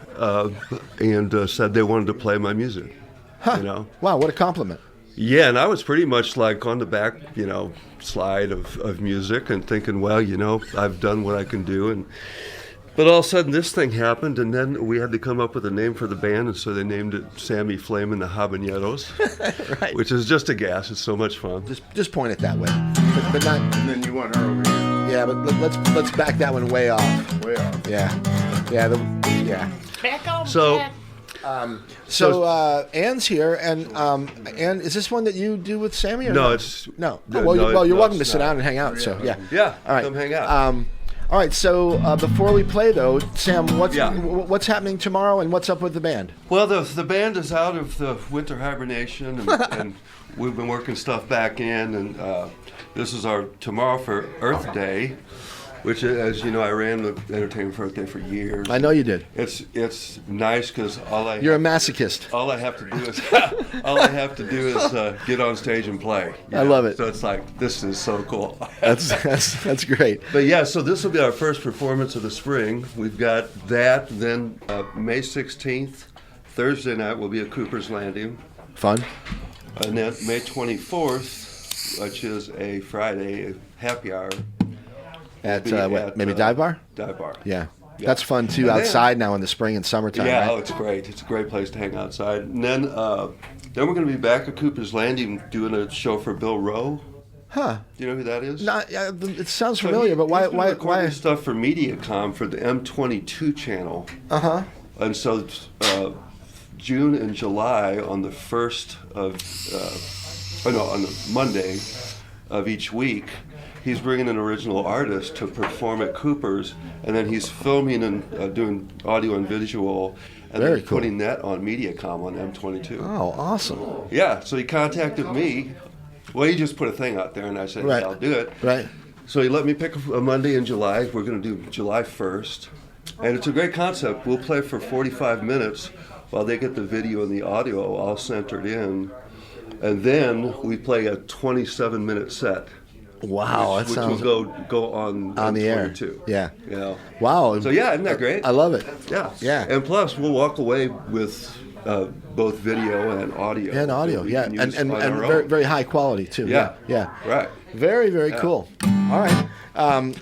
and said they wanted to play my music.
Huh.
You know?
Wow, what a compliment.
Yeah, and I was pretty much like on the back, slide of music and thinking, well, I've done what I can do. But all of a sudden, this thing happened, and then we had to come up with a name for the band, and so they named it Sammy Flame and the Habaneros,
right?
Which is just a gas. It's so much fun.
Just point it that way, but not.
And then you want her over here.
Yeah, but let's back that one way off.
Way off.
Yeah.
Back on.
So.
Ann's here, and Ann, is this one that you do with Sammy? Or
no,
no?
it's
no.
Well,
you're welcome to sit down and hang out. So yeah.
Yeah.
All right.
Come hang out.
All right, so before we play, though, Sam, what's happening tomorrow, and what's up with the band?
Well, the band is out of the winter hibernation, and we've been working stuff back in, and this is our tomorrow for Earth Day, which, as you know, I ran the Entertainment for Earth Day for years.
I know you did.
It's nice because
you're a masochist.
All I have to do is get on stage and play.
I love it.
So it's like, this is so cool.
That's great.
But yeah, so this will be our first performance of the spring. We've got that. Then May 16th, Thursday night, will be at Cooper's Landing.
Fun.
And then May 24th, which is a Friday, happy hour.
At maybe Dive Bar?
Dive Bar.
Yeah. That's fun too, outside now in the spring and summertime.
Yeah,
right?
Oh, it's great. It's a great place to hang outside. And then we're going to be back at Cooper's Landing doing a show for Bill Rowe.
Huh?
Do you know who that is?
It sounds familiar, but why?
Stuff for MediaCom for the M22 channel.
Uh-huh.
And so June and July on the first of on the Monday of each week, he's bringing an original artist to perform at Cooper's, and then he's filming and doing audio and visual, and then putting that on MediaCom on M22.
Oh, awesome.
Yeah, so he contacted me. Well, he just put a thing out there, and I said,
right.
Yeah, I'll do it.
Right.
So he let me pick a Monday in July. We're going to do July 1st. And it's a great concept. We'll play for 45 minutes while they get the video and the audio all centered in. And then we play a 27-minute set.
Wow,
which
that sounds
will go on
the air.
22.
Yeah.
You know.
Wow.
So yeah, isn't that great?
I love it.
Yeah.
Yeah.
And plus, we'll walk away with both video and audio.
And audio,
that we
yeah,
can
and
use on our
very
own.
very high quality too.
Yeah.
Yeah.
Right.
Very very
Yeah.
cool. All right.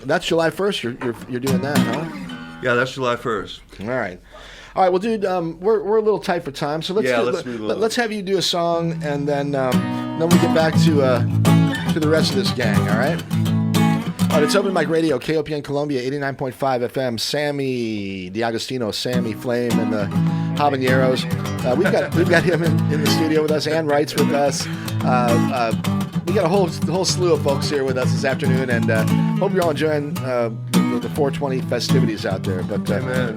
That's July 1st. You're doing that, huh?
Yeah, that's July 1st.
All right. All right, well, dude, we're a little tight for time, so let's let's have you do a song, and then we get back to the rest of this gang. All right. All right, it's Open Mic Radio, KOPN Columbia, 89.5 FM. Sammy DiAgostino, Sammy Flame, and the Habaneros. We've got him in the studio with us. Ann Wright's with us. We got a whole slew of folks here with us this afternoon, and hope you're all enjoying the 420 festivities out there. But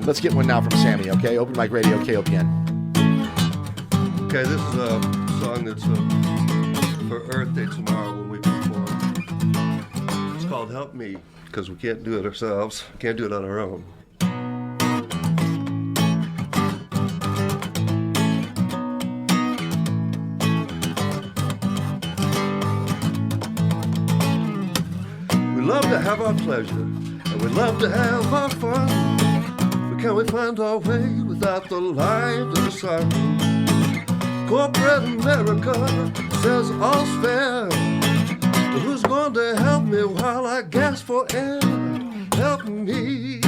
let's get one now from Sammy, okay? Open Mic Radio, KOPN.
Okay, this is a song that's for Earth Day tomorrow when we perform. It's called Help Me, because we can't do it ourselves. We can't do it on our own. We love to have our pleasure, and we love to have our fun. But can we find our way without the light of the sun? Corporate America says all's fair, but who's going to help me while I gasp for air? Help me.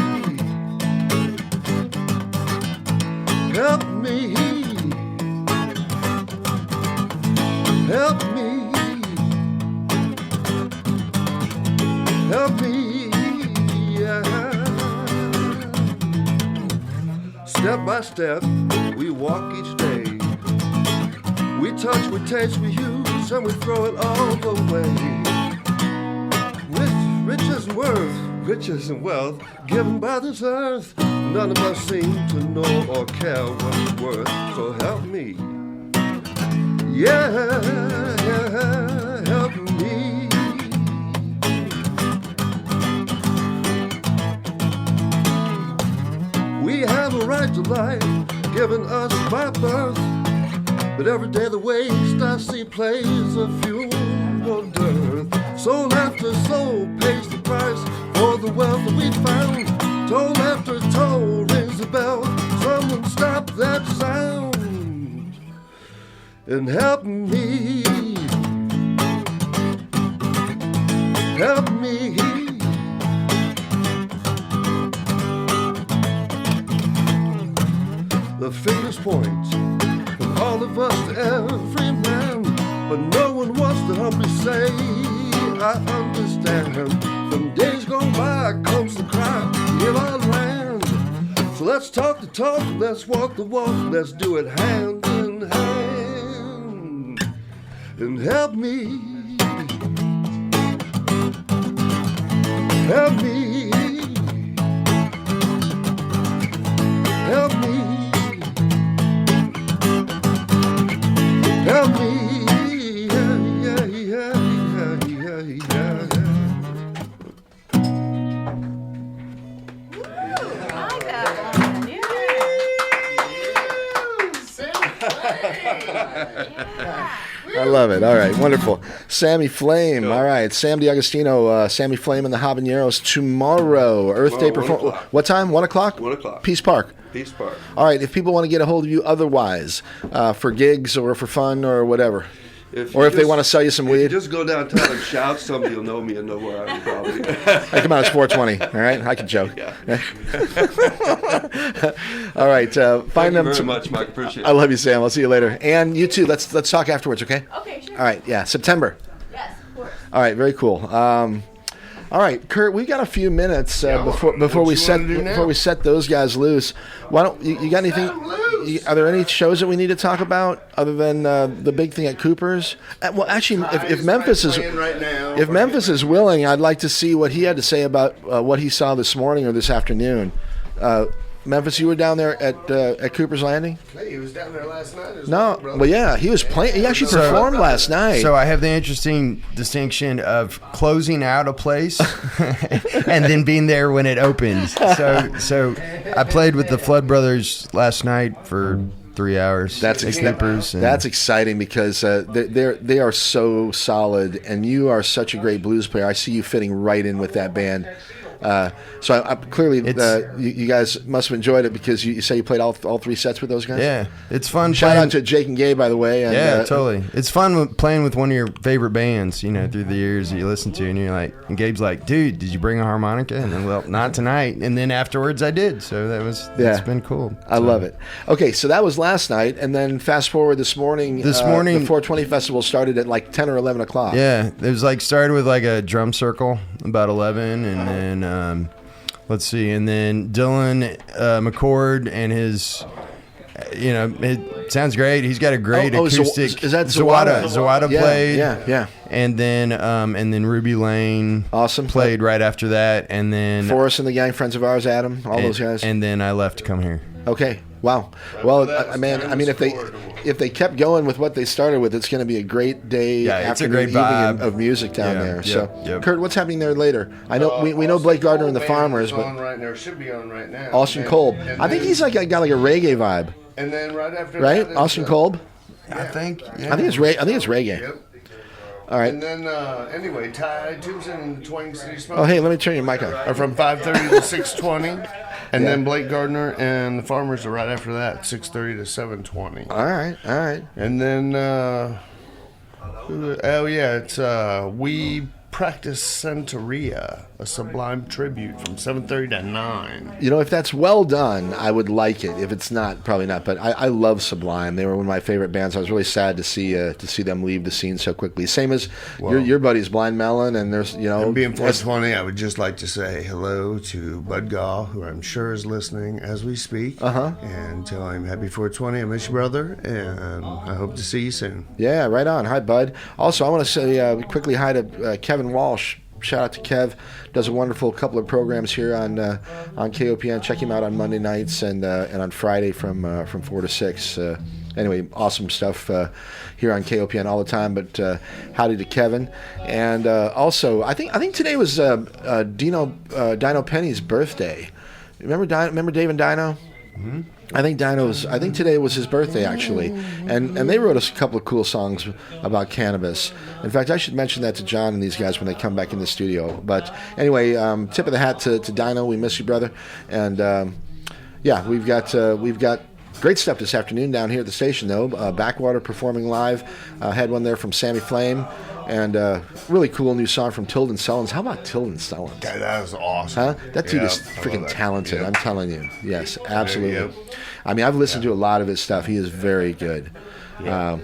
Help me. Help me. Help me, yeah. Step by step, we walk each day. We touch, we taste, we use, and we throw it all away. With riches and wealth, given by this earth, none of us seem to know or care what it's worth. So help me, yeah, help me. We have a right to life, given us by birth. But every day the waste I see plays a funeral dearth. Soul after soul pays the price for the wealth that we found. Toll after toll rings the bell. Someone stop that sound and help me. Help me. The fingers point from all of us to every man, but no one wants to humbly say, I understand. From days gone by comes the cry, give our land. So let's talk the talk, let's walk the walk, let's do it hand in hand. And help me. Help me. Help me. Help me, yeah.
I love it. All right, wonderful. Sammy Flame. All right, Sam DiAgostino, Sammy Flame and the Habaneros tomorrow. Earth Day performance. What time? 1 o'clock?
1 o'clock.
Peace Park.
Peace Park.
All right, if people want to get a hold of you otherwise, for gigs or for fun or whatever, or if they want to sell you some weed.
You just go downtown and shout, somebody will know me and know where I am probably.
Hey, come on, it's 420. All right, I can joke.
Yeah.
All right, find
Thank
them.
you very much, Mike. Appreciate it.
I love you, Sam. I'll see you later. And you too. Let's talk afterwards, okay?
Okay, sure.
All right, yeah, September.
Yes, of course.
All right, very cool. All right, Kurt, we've got a few minutes before we set those guys loose. Why don't you got anything? Are there any shows that we need to talk about other than the big thing at Cooper's? Well, actually, if Memphis is willing, I'd like to see what he had to say about what he saw this morning or this afternoon. Memphis, you were down there at Cooper's Landing?
Hey, he was down there last night.
Well, yeah, he was playing. He actually performed last night.
So I have the interesting distinction of closing out a place and then being there when it opens. So I played with the Flood Brothers last night for 3 hours.
That's exciting because they are so solid, and you are such a great blues player. I see you fitting right in with that band. So I clearly, you guys must have enjoyed it because you say you played all 3 sets with those guys.
Yeah, it's fun.
Shout out to Jake and Gabe, by the way. And,
yeah, totally. It's fun playing with one of your favorite bands, you know, through the years that you listen to, and you're like, and Gabe's like, dude, did you bring a harmonica? And then, well, not tonight. And then afterwards, I did. So that's been cool.
I love it. Okay, so that was last night, and then fast forward this morning. The 420 Festival started at like 10 or 11 o'clock.
Yeah, it was like started with like a drum circle about 11, and then. Let's see, and then Dylan McCord and his, you know, it sounds great. He's got a great acoustic.
Is that Zawada?
Zawada played.
Yeah.
And then Ruby Lane played right after that, and then
Forrest and the gang, friends of ours, Adam, those guys.
And then I left to come here.
Okay. Wow. Well, I mean, if they kept going with what they started with, it's going to be a great day.
Yeah, it's a great
vibe of music down there. Kurt, what's happening there later? I know we know Blake Gardner and the Farmers, but
right now, should be on right now.
Austin Kolb. I think he's got like a reggae vibe.
And then right after
that,
is,
Austin Kolb.
I think. Yeah.
I think it's reggae.
Yep.
All right.
And then anyway, Ty Tubes and the Twang City Smoke.
Oh, hey, let me turn your mic on.
Are from 5:30 to 6:20. And then Blake Gardner and the Farmers are right after that, 6:30 to 7:20.
All right.
And then, it's We Practice Santeria, a Sublime tribute from 7:30 to 9.
You know, if that's well done, I would like it. If it's not, probably not. But I love Sublime. They were one of my favorite bands. I was really sad to see them leave the scene so quickly. Same as your buddies, Blind Melon, and there's
And being 420, I would just like to say hello to Bud Gall, who I'm sure is listening as we speak. And tell him happy 420. I miss you, brother, and I hope to see you soon.
Yeah, right on. Hi, Bud. Also, I want to say quickly hi to Kevin Walsh. Shout out to Kev. Does a wonderful couple of programs here on KOPN. Check him out on Monday nights and on Friday from 4 to 6. Anyway, awesome stuff here on KOPN all the time. But howdy to Kevin. And also, I think today was Dino Penny's birthday. Remember Dave and Dino? Mm-hmm. I think today was his birthday, actually. And they wrote us a couple of cool songs about cannabis. In fact, I should mention that to John and these guys when they come back in the studio. But anyway, tip of the hat to Dino. We miss you, brother. And we've got great stuff this afternoon down here at the station, though. Backwater performing live. Had one there from Sammy Flame. And really cool new song from Tilden Sullins. How about Tilden Sullins?
God, that was awesome.
Huh? That dude is freaking talented.
Yep.
I'm telling you. Yes, absolutely. I mean, I've listened to a lot of his stuff. He is very good.
Yeah.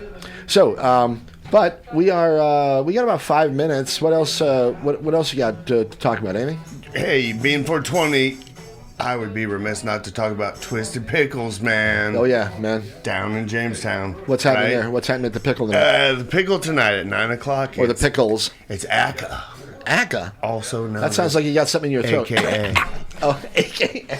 But we got about 5 minutes. What else? What else you got to talk about, Amy?
Hey, being 420, I would be remiss not to talk about Twisted Pickles, man.
Oh yeah, man.
Down in Jamestown.
What's happening there? What's happening at the Pickle tonight?
The Pickle tonight at 9 o'clock.
Or the Pickles.
It's ACA.
ACA?
Also known
That sounds like you got something in your throat.
AKA.
Oh, AKA.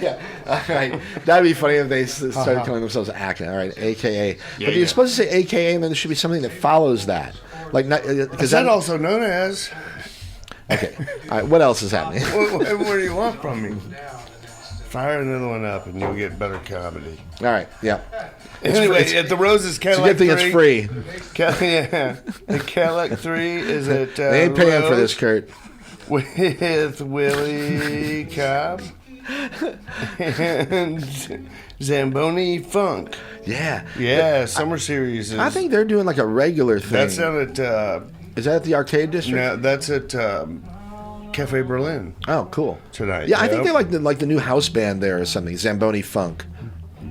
Yeah. All right. That'd be funny if they started calling themselves ACA. All right. AKA. But you're supposed to say AKA, and then there should be something that follows that. Like,
is that also known as?
Okay. All right. What else is happening?
What do you want from me? Fire another one up, and you'll get better comedy.
All right. Yeah.
Anyway, at the Roses Cadillac 3.
It's a good thing it's free.
Yeah. The Cadillac 3 is at
they ain't paying for this, Kurt.
With Willie Cobb and Zamboni Funk.
Yeah.
Yeah, Summer Series.
I think they're doing like a regular thing.
That's down at...
is that at the Arcade District?
No, that's at Cafe Berlin.
Oh, cool.
Tonight.
Yeah, I think they're like the new house band there or something, Zamboni Funk.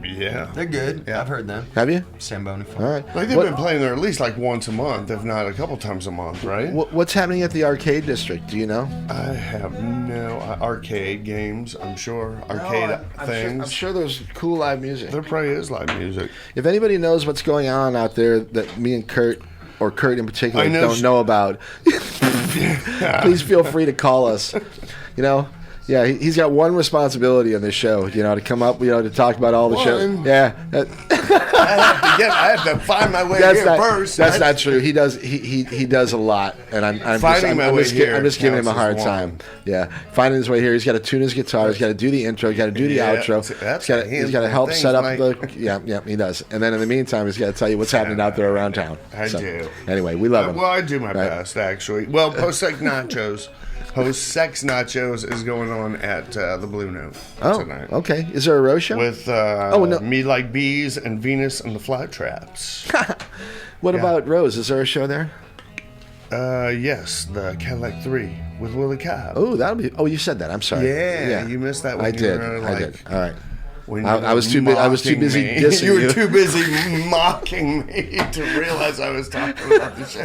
Yeah.
They're good. Yeah, I've heard them.
Have you?
Zamboni Funk.
All right.
Like they've been playing there at least like once a month, if not a couple times a month, right?
What's happening at the Arcade District? Do you know?
I have no arcade games. I'm sure things.
I'm sure there's cool live music.
There probably is live music.
If anybody knows what's going on out there that me and Kurt, or Kurt in particular, don't know about, please feel free to call us. You know, Yeah, he's got one responsibility on this show, to come up, to talk about all the show. Yeah.
I have to find my way here first.
That's not true. He does a lot, and I'm just giving him a hard time. Yeah, finding his way here. He's got to tune his guitar. He's got to do the intro. He's got to do the outro. He's got to help set up the. Yeah, he does. And then in the meantime, he's got to tell you what's happening out there around town.
I do.
Anyway, we love him.
Well, I do my best, actually. Well, Post-Sex Nachos is going on at the Blue Note tonight.
Okay. Is there a row show?
With Me Like Bees and Venus and the Flytraps.
What about Rose? Is there a show there?
Yes, the Cadillac 3 with Willie Cobb.
Oh, that'll be. Oh, you said that. I'm sorry.
Yeah, you missed that one.
I did. All right.
I
was too busy dissing
you. You were too busy mocking me to realize I was talking about the show.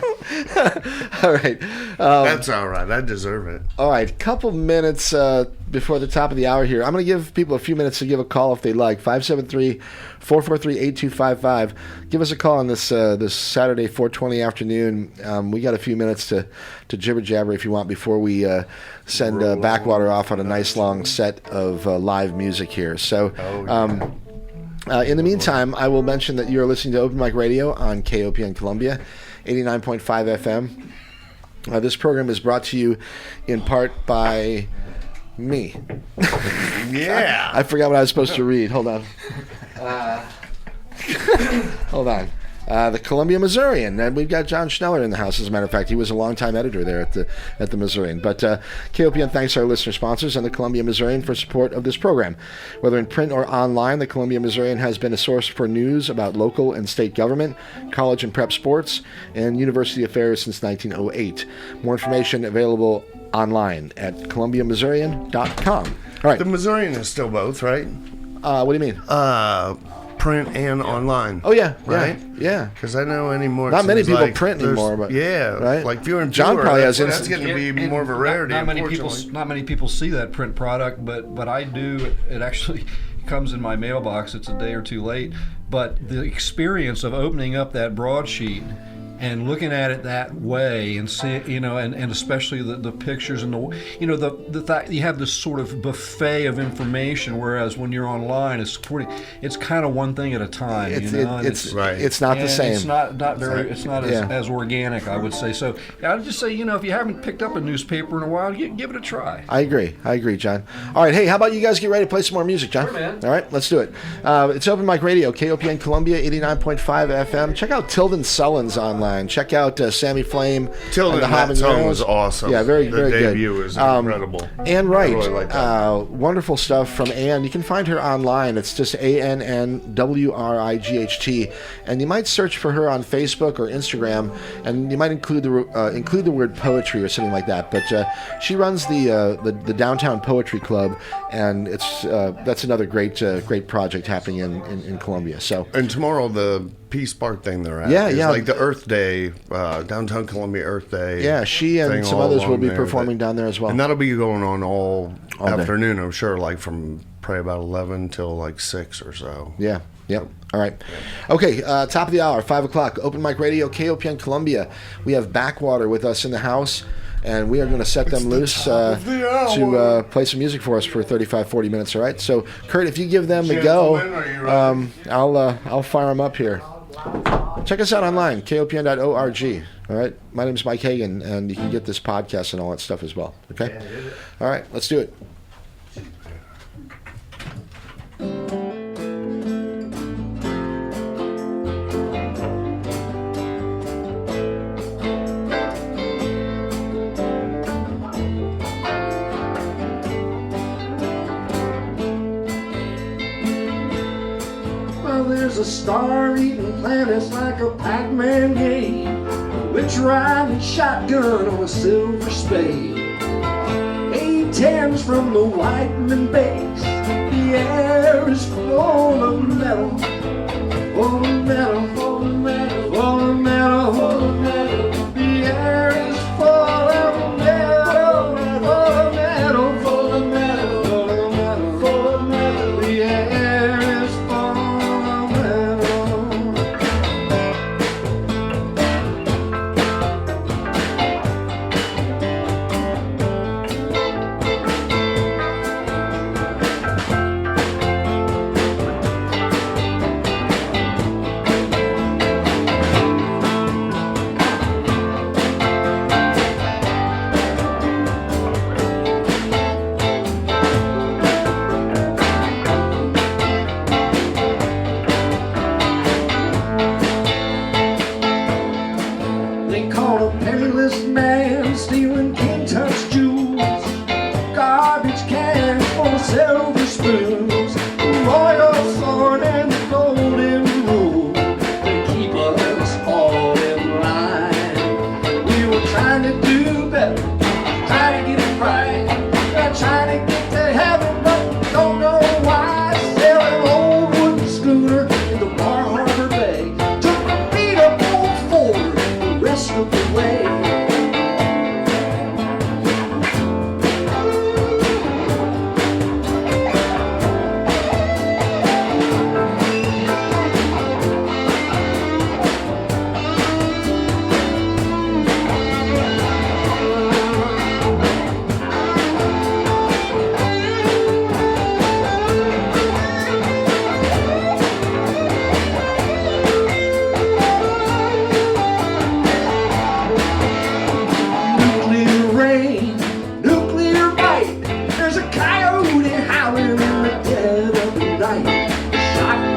All right.
That's all right. I deserve it.
All right. Couple minutes before the top of the hour here. I'm going to give people a few minutes to give a call if they like. 573-443-8255. Give us a call on this Saturday, 4:20 afternoon. We got a few minutes to jibber jabber if you want before we send Backwater off on a nice long set of live music here. So. In the meantime, I will mention that you're listening to Open Mic Radio on KOPN Columbia, 89.5 FM. This program is brought to you in part by me.
Yeah.
I forgot what I was supposed to read. Hold on. The Columbia Missourian, and we've got John Schneller in the house. As a matter of fact, he was a longtime editor there at the Missourian. But KOPN thanks our listener sponsors and the Columbia Missourian for support of this program. Whether in print or online, the Columbia Missourian has been a source for news about local and state government, college and prep sports, and university affairs since 1908. More information available online at columbiamissourian.com. All right.
The Missourian is still both, right?
What do you mean?
Print and online.
Oh yeah,
right.
Yeah,
because I know anymore.
Not many people print anymore, but
right, like fewer and fewer.
John probably has.
That's going to be more of a rarity.
Not many people see that print product, but I do. It actually comes in my mailbox. It's a day or two late, but the experience of opening up that broadsheet and looking at it that way, and see, and especially the pictures and the fact you have this sort of buffet of information, whereas when you're online, it's kind of one thing at a time.
It's not the same.
It's not very. It's not as organic, I would say. So I'd just say, if you haven't picked up a newspaper in a while, give it a try.
I agree, John. All right, hey, how about you guys get ready to play some more music, John?
Sure, man.
All right, let's do it. It's Open Mic Radio, KOPN Columbia, 89.5 FM. Check out Tilden Sullins online. Check out Sammy Flame.
Tilden, that song was awesome.
Yeah, very good.
The debut was incredible.
Ann Wright,
I really like that.
wonderful stuff from Ann. You can find her online. It's just ANNWRIGHT, and you might search for her on Facebook or Instagram, and you might include the word poetry or something like that. But she runs the Downtown Poetry Club, and that's another great project happening in Columbia. So,
and tomorrow the Peace Park thing they're at.
Yeah.
Like the Earth Day, Downtown Columbia Earth Day.
Yeah, she and some others will be performing down there as well.
And that'll be going on all afternoon,
day.
I'm sure, like from probably about 11 till like 6 or so.
Yeah. Yep. All right. Okay. Top of the hour, 5 o'clock. Open Mic Radio, KOPN Columbia. We have Backwater with us in the house, and we are going to set them loose to play some music for us for 35, 40 minutes. All right. So, Kurt, if you give them a go, I'll fire them up here. Check us out online, kopn.org. All right. My name is Mike Hagan, and you can get this podcast and all that stuff as well. Okay. All right. Let's do it.
There's a star-eating planets like a Pac-Man game, a witch riding shotgun on a silver spade. A-10s from the Whiteman base. The air is full of metal, full of metal, full of metal, full of metal, full of metal. The air is full of metal, full of metal, full of metal, full of metal, full of metal. The air is full.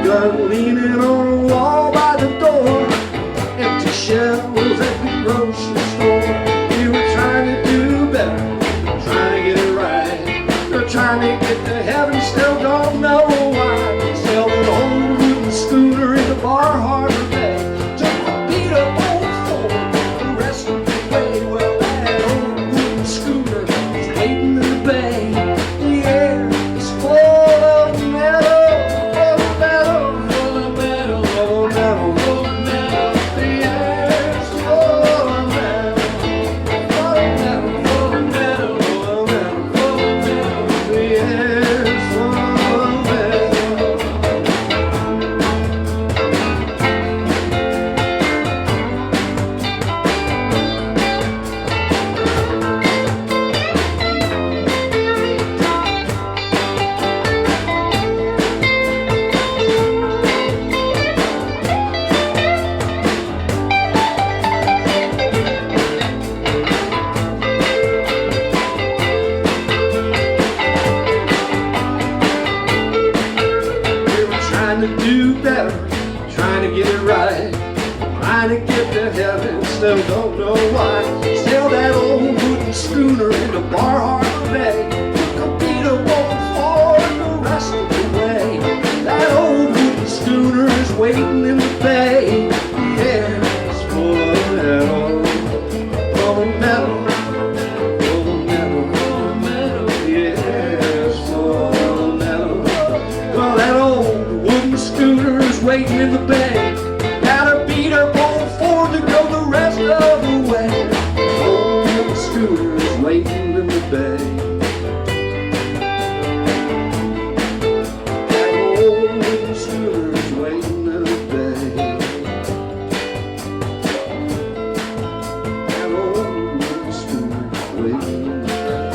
shotgun leaning on a wall by the door. Empty shelves at the grocery store. We were trying to do better, trying to get it right. We're trying to get to heaven, still don't know why. Sailed an old wooden schooner in the Bar Harbor Bay. Took a beat up old Ford the rest of the way. Well, that old wooden schooner is waiting in the bay. The air is full of metal, full of metal, full of metal, full of metal, full of metal. The air is full of metal, full of metal, full of metal, full of metal, full of metal. The air is full of metal. We were trying to do better, trying to get it right, trying to get to heaven, still don't know why. Still that old wooden schooner in the Bar Harbor Bay. Took a beat of old Ford the rest of the way. That old wooden schooner is waiting in the bay. The air is full of metal, full of metal, full of metal, full of metal. The air is full of metal. Well, that old wooden schooner is waiting in the bay. Gotta beat up old Ford to go the rest of the way. Old wooden scooter is waiting in the bay. That old wooden scooter is waiting in the bay. That old wooden scooter is waiting in the bay.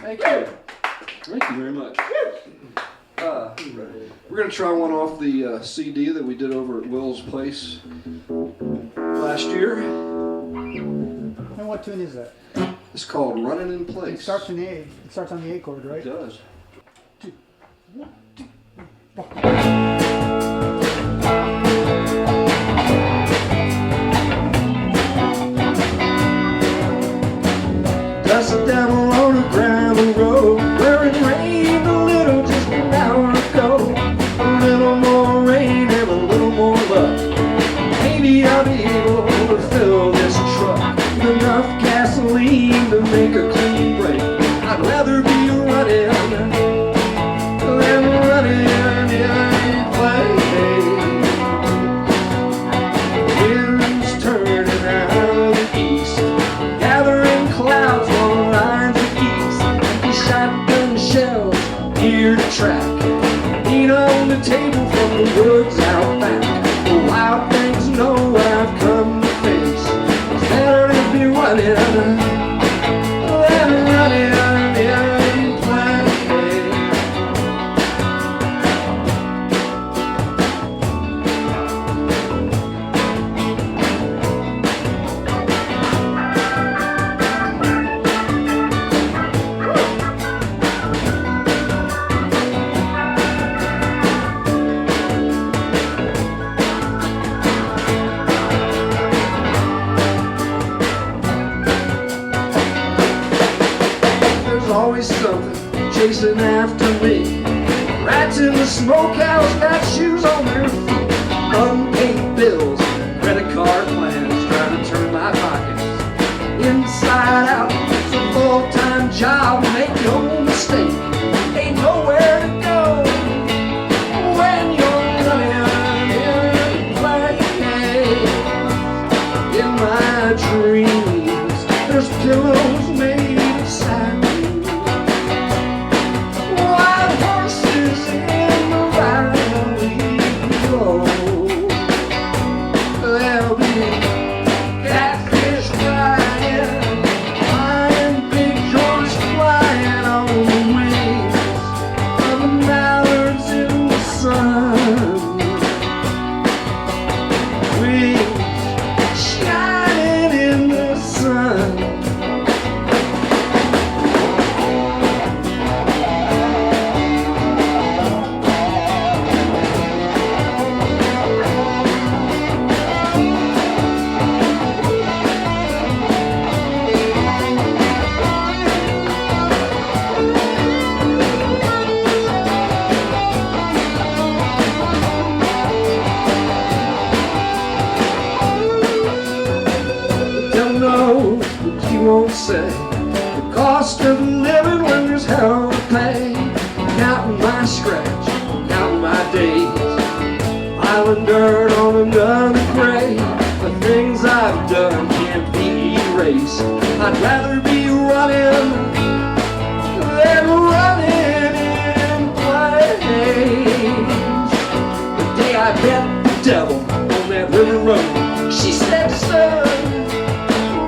Thank you. Thank you very much. We're going to try one off the CD that we did over at Will's Place last year.
And what tune is that?
It's called Running in Place.
It starts in A. It starts on the A chord, right?
It does.
Dust devil on a gravel road where it rained a little just an hour ago. A little more rain and a little more luck. Maybe I'll be able to fill this truck with enough gasoline to make a clean break. I'd rather be running than running in place. Wind's turning out of the east, gathering clouds on lines of geese. Empty shotgun shells near the track, meat on the table from the woods out back. The wild things know what I've come to face. It's better to be running than running in place. There's always something chasing after me. Rats in the smokehouse got shoes on their feet. Unpaid bills, credit card plans, trying to turn my pockets inside out. It's a full-time job, make no mistake. Ain't nowhere to go when you're running in place. In my dreams, there's pillows made of satin. Wild horses in the valley. say. The cost of living when there's hell to pay. Counting my scratch, counting my days. Piling dirt on another grave. The things I've done can't be erased. I'd rather be running than running in place. The day I met the devil on that river road, she said, son,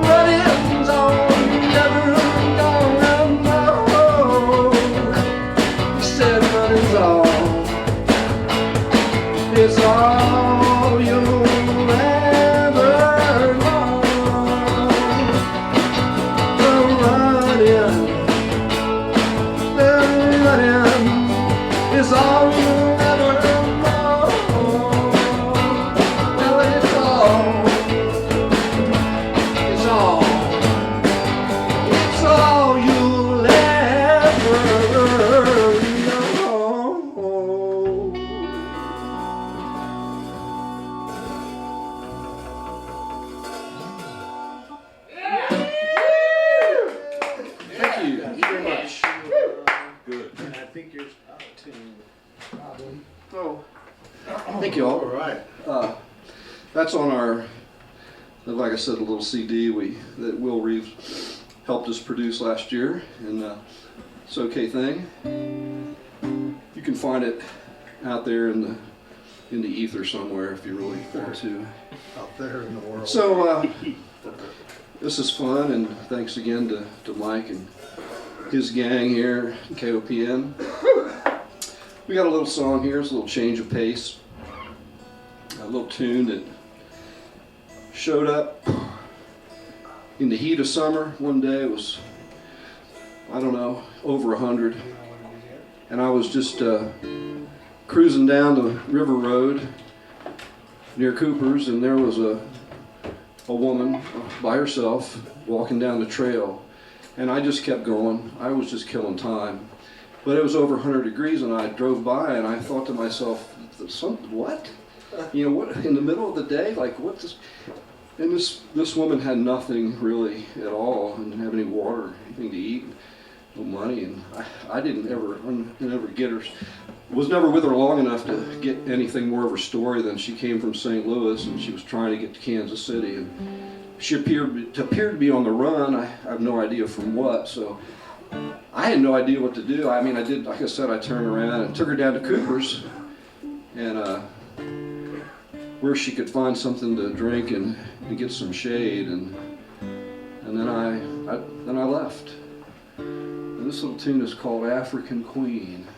running's all you never gonna know. He said, running's all, it's all you'll ever know. The running is all you'll ever know. Well, it's all you'll ever know.
Thank you very much. Good.
I think you're out of tune.
Oh, thank you all.
All right.
That's on our, like I said, a little CD that Will Reeves helped us produce last year, and it's an okay thing. You can find it out there in the ether somewhere if you really want to.
Out there in the world.
So this is fun, and thanks again to Mike and his gang here at KOPN. We got a little song here. It's a little change of pace. A little tune that showed up in the heat of summer. One day it was, I don't know, over 100. And I was just cruising down the river road near Cooper's, and there was a woman by herself walking down the trail. And I just kept going. I was just killing time. But it was over 100 degrees, and I drove by, and I thought to myself, what? You know, what, in the middle of the day? Like, what this? And this woman had nothing really at all, and didn't have any water, anything to eat, no money, and I didn't ever get her. Was never with her long enough to get anything more of her story than she came from St. Louis, and she was trying to get to Kansas City, and she appeared to be on the run. I have no idea from what, so I had no idea what to do. I mean, I did, like I said, I turned around and took her down to Cooper's, and where she could find something to drink and get some shade, and then I left. And this little tune is called African Queen.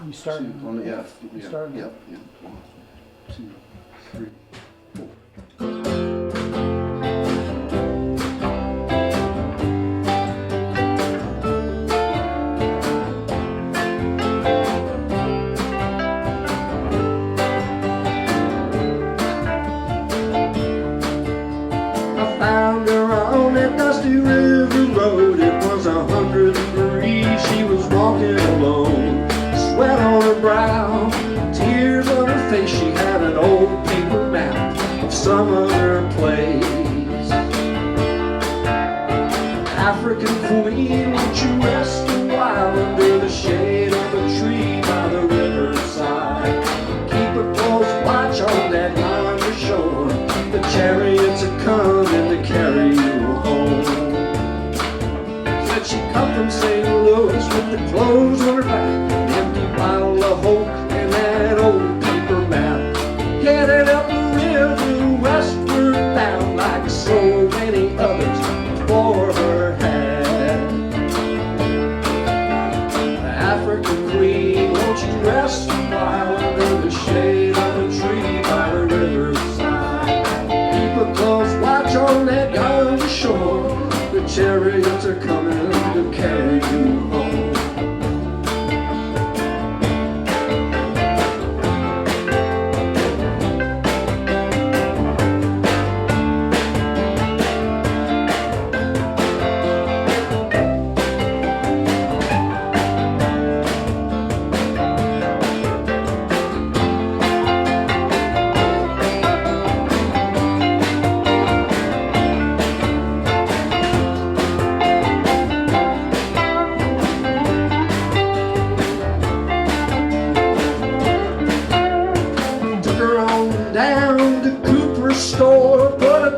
You start
on the F.
You start.
Yep. 1, 2, 3, 4.
Found her on that dusty river road. It was 100 degrees. She was walking alone, sweat on her brow, tears on her face. She had an old paper map of some other place. African queen, won't you rest a while under the shade of a tree by the riverside? Keep a close watch on that yonder shore. The chariots are coming to carry you home. Said she come from St. Louis with the clothes on her back, an empty bottle of hope and that old paper map. Headed up the river westward bound like so many others before her had. The African queen, won't you rest a while under the shade of a tree by the riverside? Keep a close watch on that yonder shore. The chariots are coming to carry you home.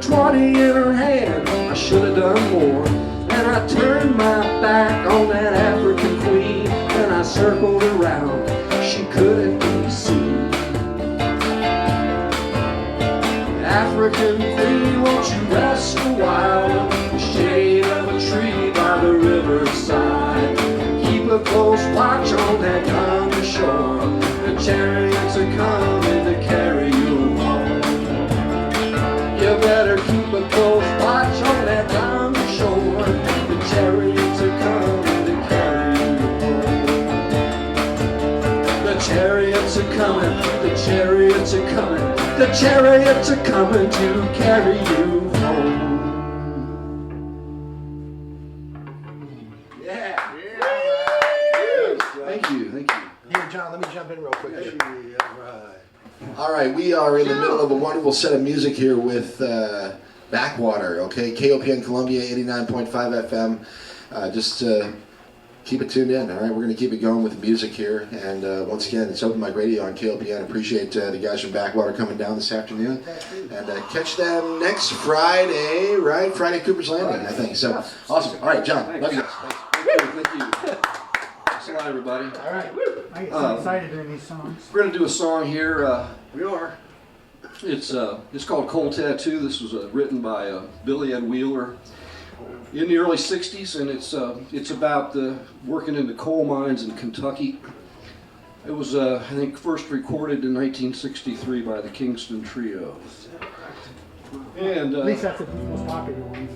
a 20 in her hand. I should have done more. And I turned my back on that African queen, and I circled around. She couldn't be seen. African queen, won't you rest a while in the shade of a tree by the riverside? Keep a close watch on that yonder shore. The chariots are coming to carry you home. You better keep a close watch on that yonder shore. The chariots are coming to carry you home. The chariots are coming, the chariots are coming, the chariots are coming to carry you home.
Yeah. Thank you. Here, John, let me jump in real quick. All right, we are in the middle of a wonderful set of music here with Backwater, okay? KOPN Columbia, 89.5 FM. Just keep it tuned in, all right? We're going to keep it going with the music here. And once again, it's Open Mic Radio on KOPN. Appreciate the guys from Backwater coming down this afternoon. And catch them next Friday, right? Friday Cooper's Landing, I think. So, awesome. All right, John, love you guys.
Thank you. Thanks a lot, everybody.
All right. I get so excited during these songs.
We're going to do a song here. We are. It's called Cold Tattoo. This was written by Billy Ed Wheeler in the early 60s, and it's about working in the coal mines in Kentucky. It was, I think, first recorded in 1963 by the Kingston Trio. And
At least that's the most popular one.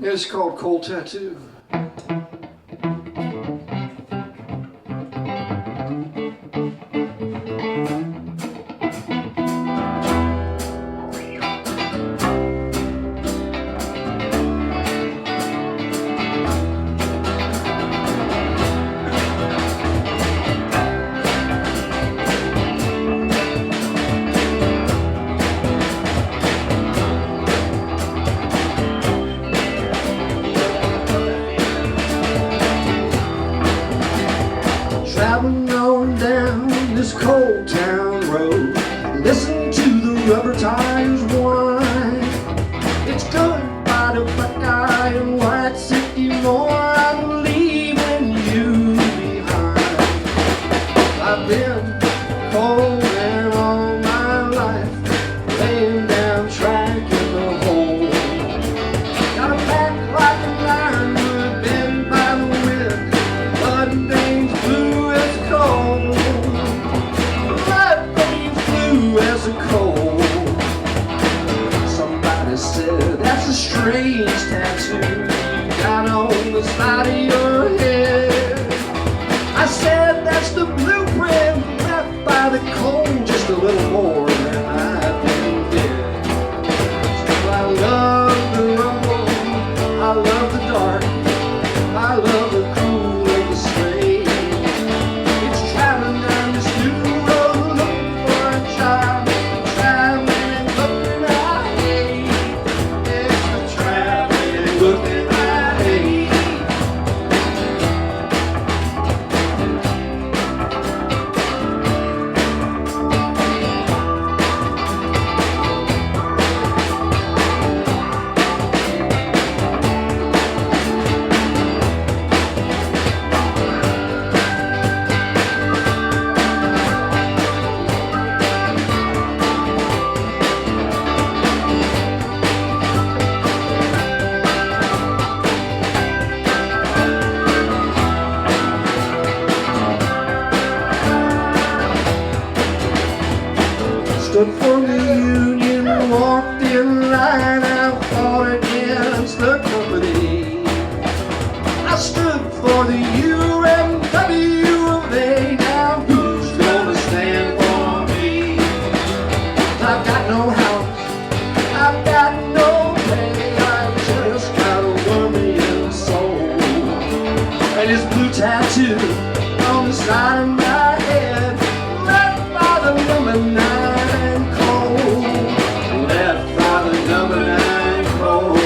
it's called Cold Tattoo. Traveling on down this cold town road, listen to the rubber tires whine. It's goodbye to Buckeye and White City more. I'm leaving you behind. I've been cold and all my life, laying down track in the hole. Got a back like a ironwood bent by the wind, blood veins blue as coal. Blood veins blue as a coal. Somebody said that's a strange tattoo you got on the side of your head. I said that's the blueprint left by the coal, just a little more than I've been dead. So I love the rumble, I love the dark, I love the cool of the slate. It's traveling down this new road looking for a job, traveling and looking I hate. It's the traveling and looking I hate. Stood for the union, walked in line, I fought against the company. I stood for the UMW of A. Now who's gonna stand for me? I've got no house, I've got no pay, I've just got a wormy soul. And his blue tattoo on the side of my head, left by the number 9 cold, left by the number 9 cold.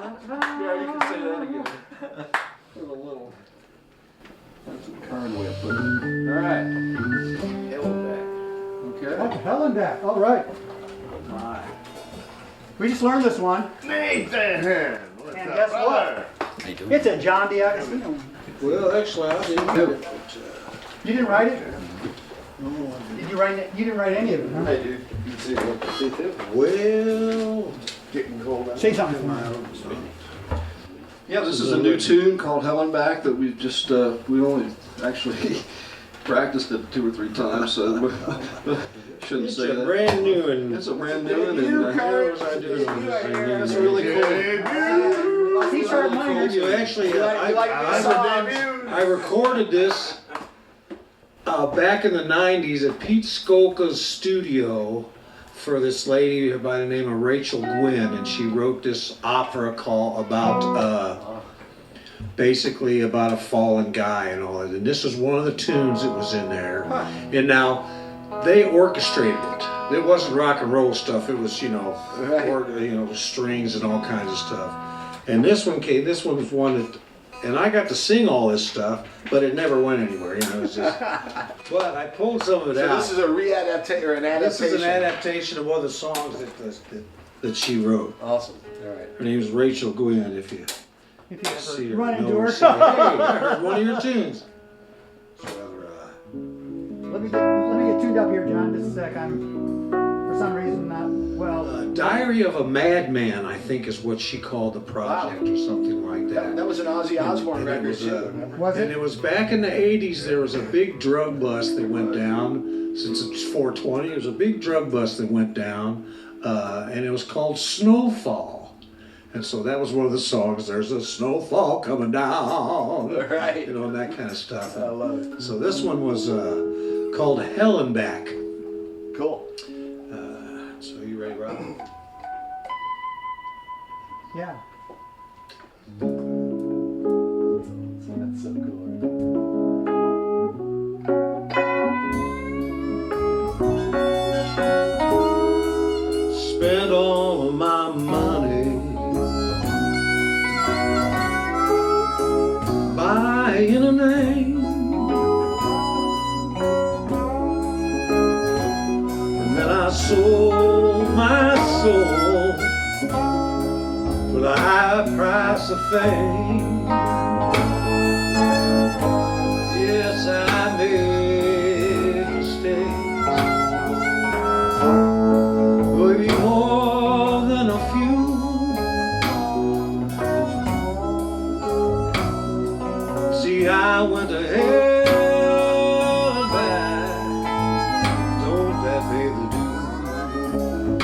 Yeah, you can say that again. With a little. That's a card way of putting it. All right. Okay.
Oh, Helen back. All right.
My.
We just learned this one.
Nathan! What's
And
up,
guess
brother?
what? It's a John D.
Well, actually, I didn't do it.
You didn't write it? Did you write it? You didn't write any of it, huh?
I do. Well,
Getting cold out.
Say something for me.
yeah, this is a new tune called Helen Back that we've just, we only actually practiced it 2 or 3 times, so shouldn't say that.
Brand new and
It's a brand new one, and
here was I doing on this thing.
it's really cool.
C-sharp minor.
You actually, I recorded this back in the 90s at Pete Skolka's studio for this lady by the name of Rachel Gwynn, and she wrote this opera call about basically about a fallen guy and all that. And this was one of the tunes that was in there. And now they orchestrated it. It wasn't rock and roll stuff. It was strings and all kinds of stuff. And this one was one that, and I got to sing all this stuff, but it never went anywhere. It was just. But I pulled some of it out.
So this is a re-adaptation or an adaptation?
This is an adaptation of one of the songs that she wrote.
Awesome. All right.
Her name is Rachel Gwynn. If you see her,
run into
know
her.
Hey, I heard one of your tunes. It's rather,
Let me get tuned up here, John. Just a sec. I'm for some reason not well.
Diary of a Madman, I think, is what she called the project, or something like that.
That was an Ozzy Osbourne
And it
record
was,
too. Remember?
Was
And
it?
it was back in the 80s. There was a big drug bust that went down. Since it's 420, it was a big drug bust that went down, and it was called Snowfall. And so that was one of the songs. There's a snowfall coming down,
Right.
and that kind of stuff.
I love it.
So this one was called Hell and Back.
Cool.
So you ready, Rob?
Yeah.
That's so cool.
Spent all of my money buying a name, and then I sold my soul for the high price of fame. Yes, I made mistakes, maybe more than a few. See, I went to hell and back. Don't that pay the dues?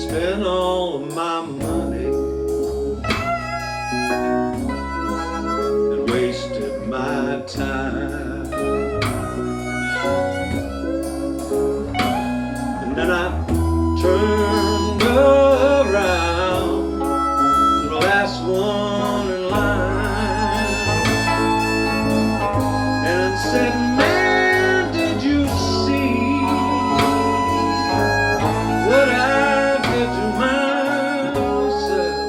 Spent all of my money and wasted my time. And then I turned around to the last one in line and said, man, did you see what I did to myself?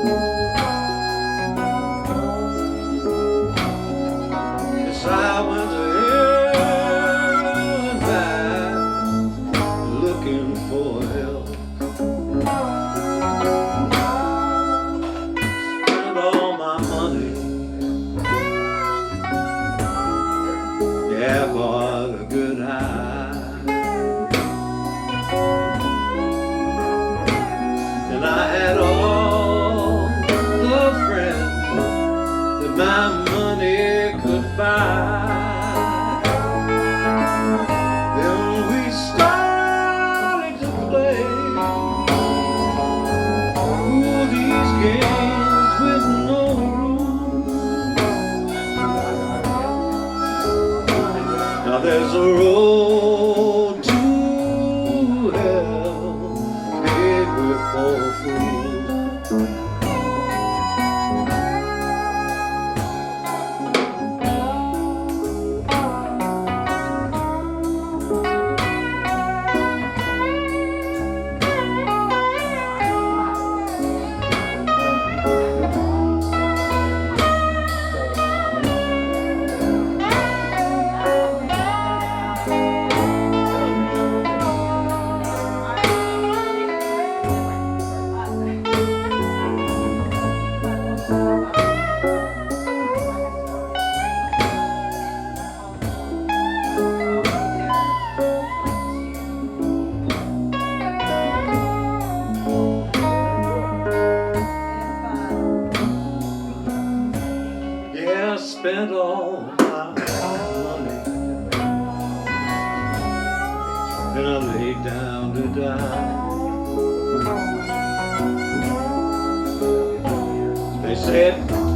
Said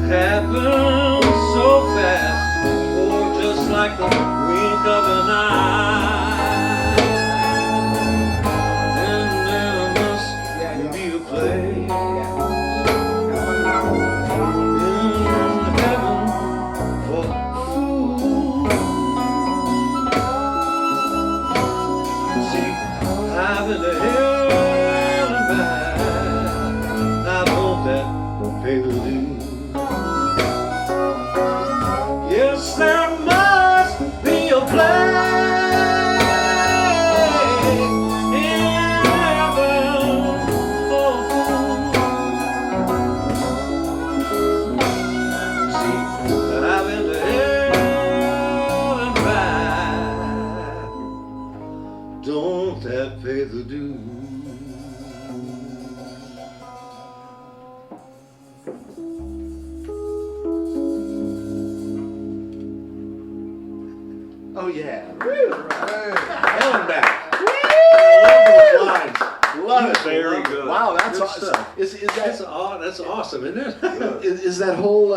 happened so fast, oh, just like the wink of an eye. And there must be a place in heaven for fools. See, I've been to hell and back. I know that pay the dues. Yes, there must be a place in heaven for fools. See, I've been to hell and back. Don't that pay the dues?
Oh yeah. Woo. Helen back. I love those lines. Love it.
Very good.
Wow, that's
Good
awesome.
stuff.
Is
That's
that
awesome, isn't it?
is that whole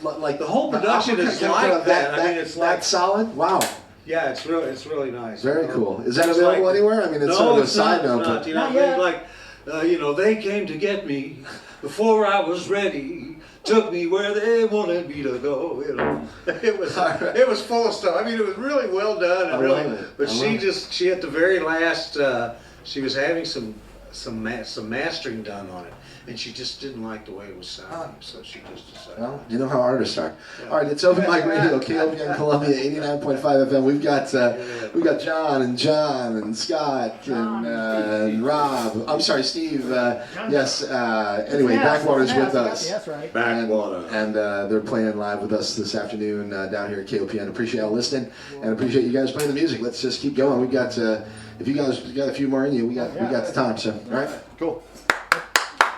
like
The whole production is like that. I mean, it's like
that solid. Wow,
yeah, it's really nice.
very cool. Is that
It's
available
like-
anywhere? I mean, it's
no,
sort of a
it's
side
not,
note.
it's not.
But
You know,
Not yet.
like, they came to get me before I was ready. Took me where they wanted me to go. You know, it was full of stuff. I mean, it was really well done. And
I
really,
love it.
but
I
she
love it.
she at the very last, she was having some mastering done on it, and she just didn't like the way it was sounding, so she just decided.
well, you know how artists are. All right, it's Open Mic Radio, KOPN Columbia, 89.5 FM. We've got John and Scott and Rob. I'm sorry, Steve. Yes. Anyway, Backwater's with us.
That's right.
Backwater.
And they're playing live with us this afternoon down here at KOPN. Appreciate y'all listening, and appreciate you guys playing the music. Let's just keep going. We got if you guys got a few more in you, we got the time. So all right, cool.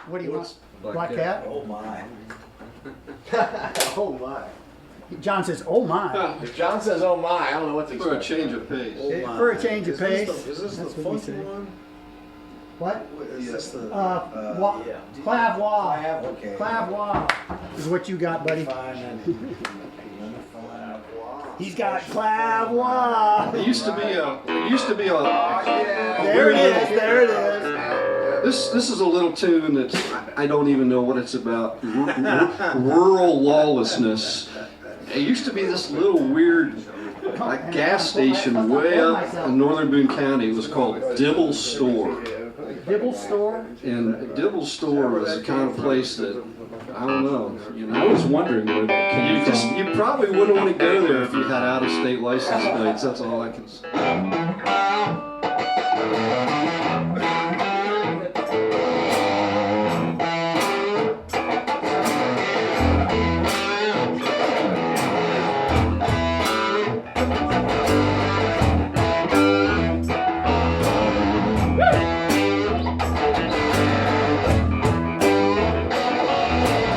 What do you want? Black Cat?
Oh my.
Oh my!
John says, oh my.
If John says "oh my," I don't know what to
For a
expect.
change of pace.
For a change of pace.
Is this the
That's what we
funky
say.
one?
What?
Is this the?
Clavois.
Okay.
Clavois is what you got, buddy. He's got clavois.
It used to be a.
There it is. There it is.
This is a little tune that I don't even know what it's about. Rural lawlessness. It used to be this little weird like gas station way up in northern Boone County. It was called Dibble's Store.
Dibble store.
And Dibble's Store was the kind of place that, I don't know, I was wondering where that came from. You probably wouldn't want to go there if you had out-of-state license plates, that's all I can say.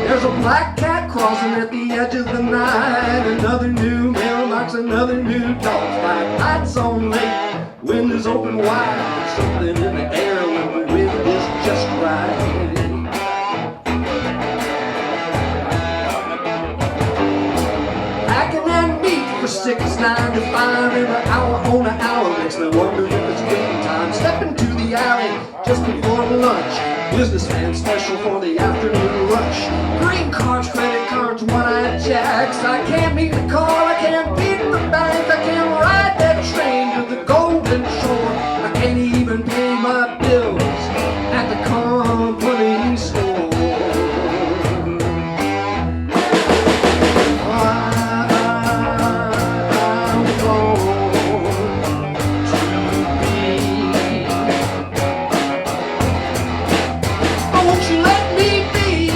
There's a black cat crossing at the edge of the night. Another new mailbox, another new dog fight. Lights on late, windows open wide. Something in the air when the wind is just right. Hacking and meat for 6, 9 to 5. Every hour on an hour makes me wonder if it's waiting time. Step into the alley just before lunch. Businessman special for the afternoon rush. Green cards, credit cards, one-eyed jacks. I can't meet the call, I can't beat the bank. I can't ride that train to the Golden Shore. I can't even pay my bills at the company store. I'm going to be. Won't you let me be?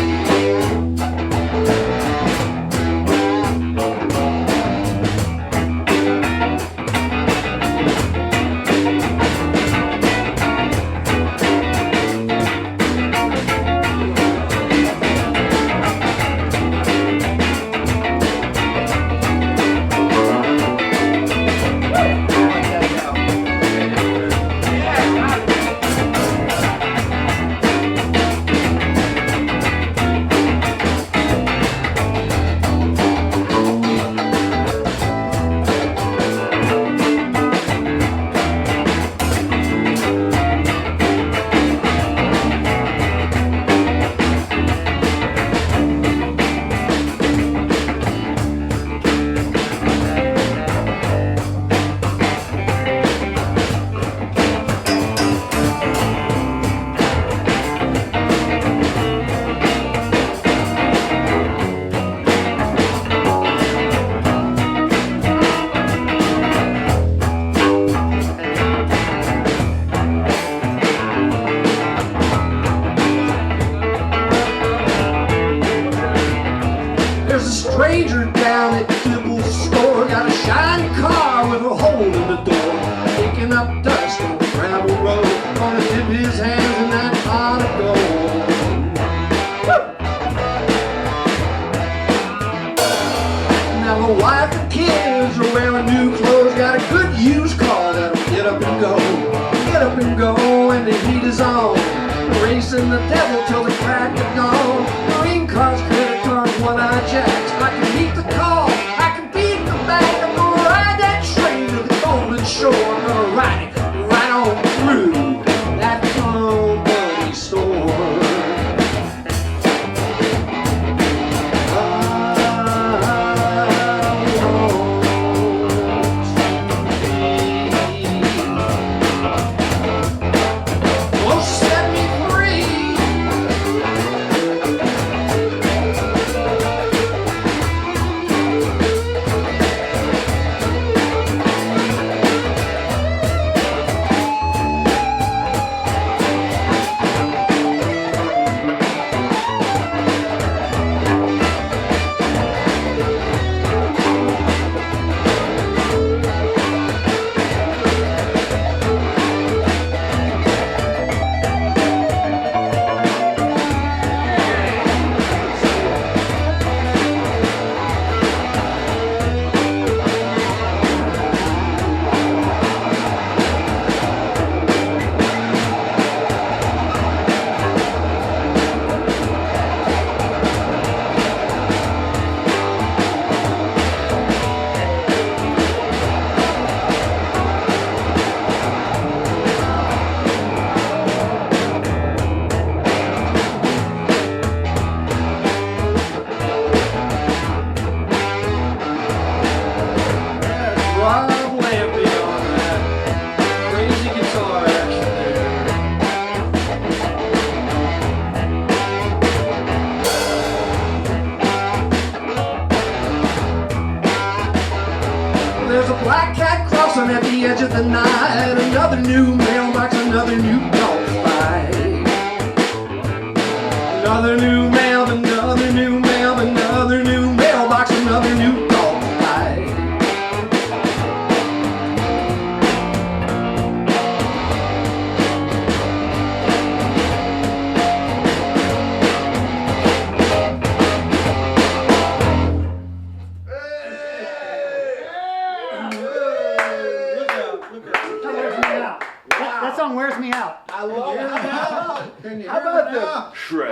at the edge of the night. Another new mailbox, another new dog fight. Another new mail, another new mail, another new mailbox, another new dog fight.
That song wears me out.
I love it. How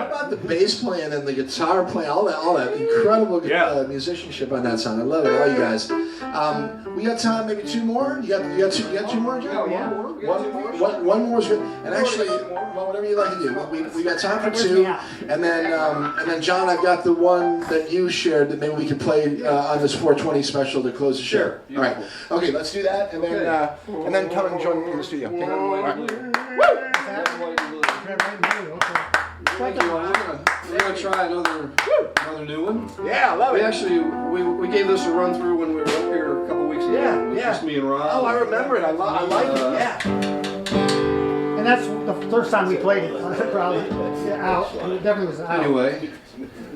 about the bass playing and the guitar playing, all that incredible musicianship on that song. I love it, all you guys. We got time, maybe two more. You got two more, John? One more is good. And actually, well, whatever you like to do. We got time for two, and then John, I've got the one that you shared that maybe we could play on this 420 special to close the show.
Sure.
All right. Okay, let's do that, and then come and join me in the studio. Okay? All right.
Thank you. We're gonna try another new one.
Yeah, I love it.
We actually we gave this a run through when we were up here a couple weeks ago.
Yeah.
Just me and Rob.
Oh, I remember it. I like it. Yeah.
And that's the first time we played it. Probably out. It definitely was out.
Anyway.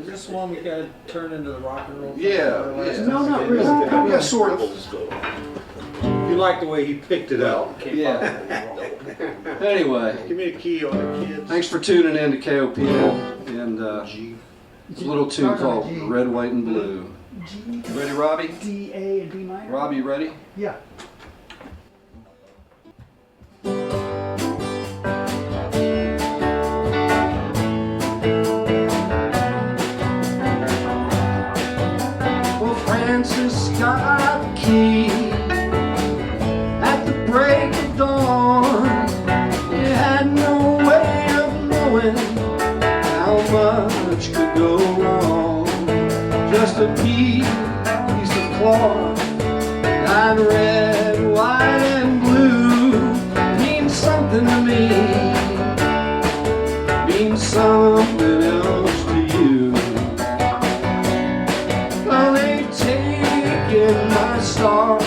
Is this one we gotta turn into the rock and roll?
Yeah.
No, not really.
Yeah, sort of.
You like the way he picked it out.
Yeah. Anyway.
Give me a key on the kids.
Thanks for tuning in to KOPN and it's a little tune called Red, White, and Blue.
G.
Ready, Robbie?
D, A, and B minor.
Robbie, you ready?
Yeah.
Well, Francis Scott Key, at the break of dawn, you had no way of knowing how much could go wrong. Just a piece of cloth, dyed red, white, and blue, means something to me, means something else to you. Well, they've taken my stars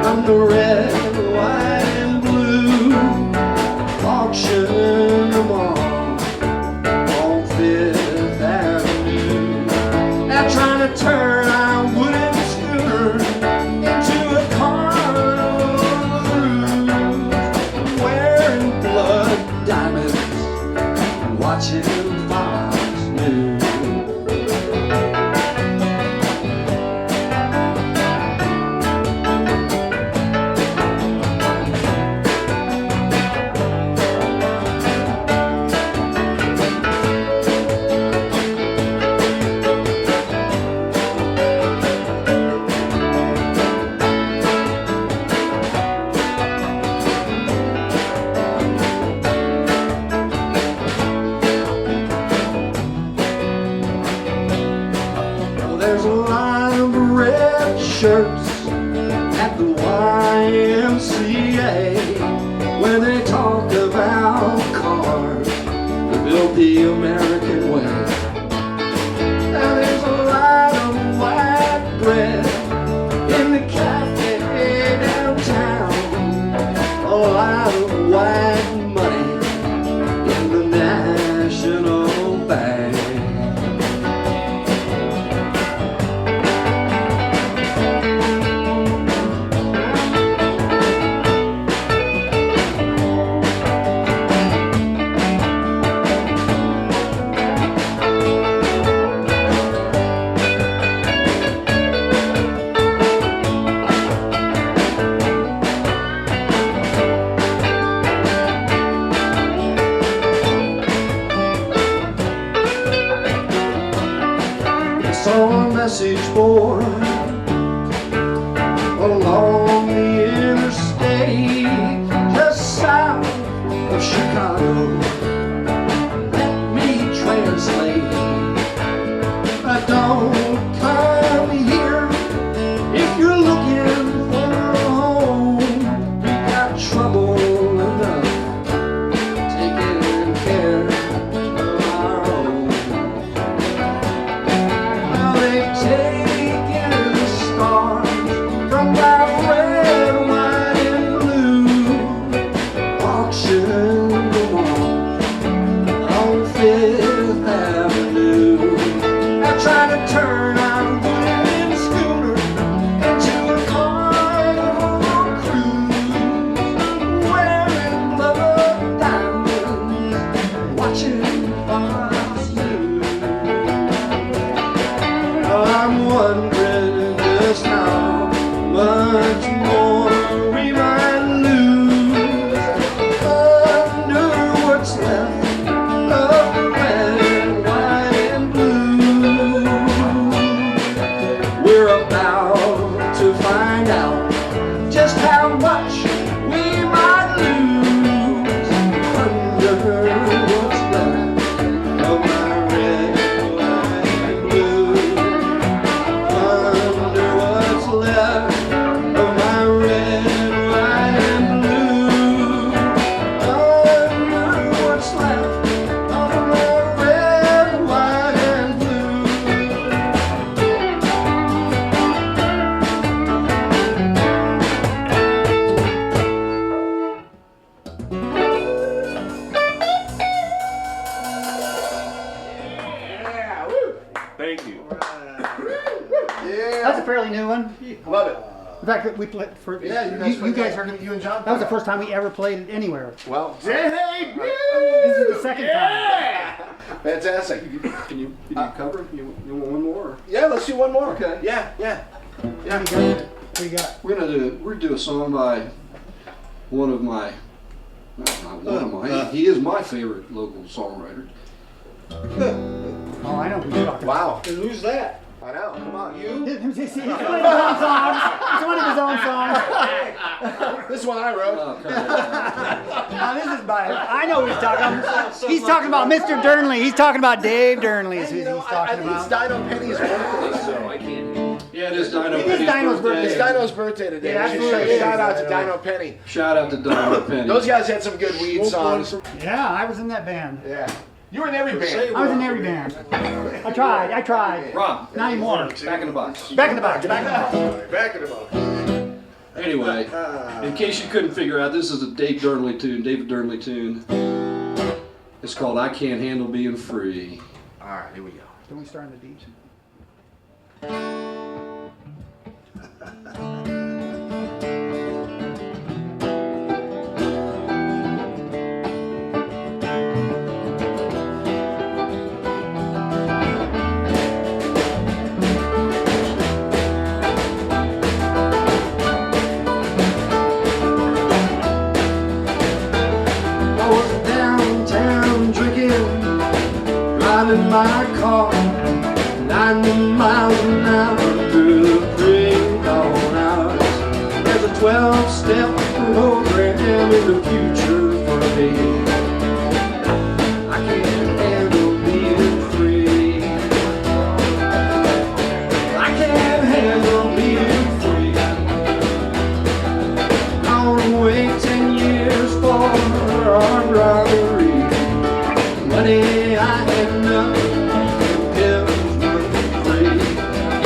from the red, white, and blue, auctioned them all on Fifth Avenue. Now trying to turn our wooden scooter into a carnival cruise, wearing blood diamonds and watching Fox News. Well, there's a line of red shirts at the YMCA where they talk about cars that built the American way. Now there's a lot of white bread in the cafe downtown, a lot of white money in the National Bank. Saw a message board along the interstate just south of Chicago. Let me translate. Don't come here if you're looking for a home. We got trouble enough taking care of our own. Well, they've taken the stars from my red, white,
Thank you.
Yeah. That's a fairly new one.
Love it.
In fact, we played for.
Yeah,
you guys heard it.
You and John.
That was the first time we ever played it anywhere.
Well,
This is the second time.
Fantastic.
Can you cover it? You want one more?
Yeah, let's do one more.
Okay.
Yeah.
What do you got?
We're gonna do a song by one of my, not one of my. He is my favorite local songwriter.
Oh, I know who you're talking about.
Wow.
Who's that?
I know. Come on.
He's one of his own songs. It's one of his own songs.
This one I wrote.
Now this is by. I know who he's talking about. He's talking about Mr. Durnley. He's talking about Dave Durnley. Is who he's talking
I think it's Dino Penny's birthday, so I can't.
Yeah, it is Dino
It is
Penny's
Dino's birthday.
It's Dino's birthday today.
Yeah, absolutely.
Shout out to Dino Penny.
Shout out to Dino Penny.
Those guys had some good weed songs.
Yeah, I was in that band.
Yeah. You were in every band.
I was in every band. I tried.
Rob.
Not anymore.
Back in the box.
Back in the box. Back in the box.
Back in the box.
Anyway, in case you couldn't figure out, this is a David Durnley tune. It's called I Can't Handle Being Free.
All right, here we go.
Can we start on the beach?
I was downtown drinking, driving my car 90 miles an hour through the pre-dawn hours. There's a 12-step program in the future for me. I can't handle being free. I can't handle being free. Gonna wait 10 years for armed robbery. Money I had nothing, pills were free.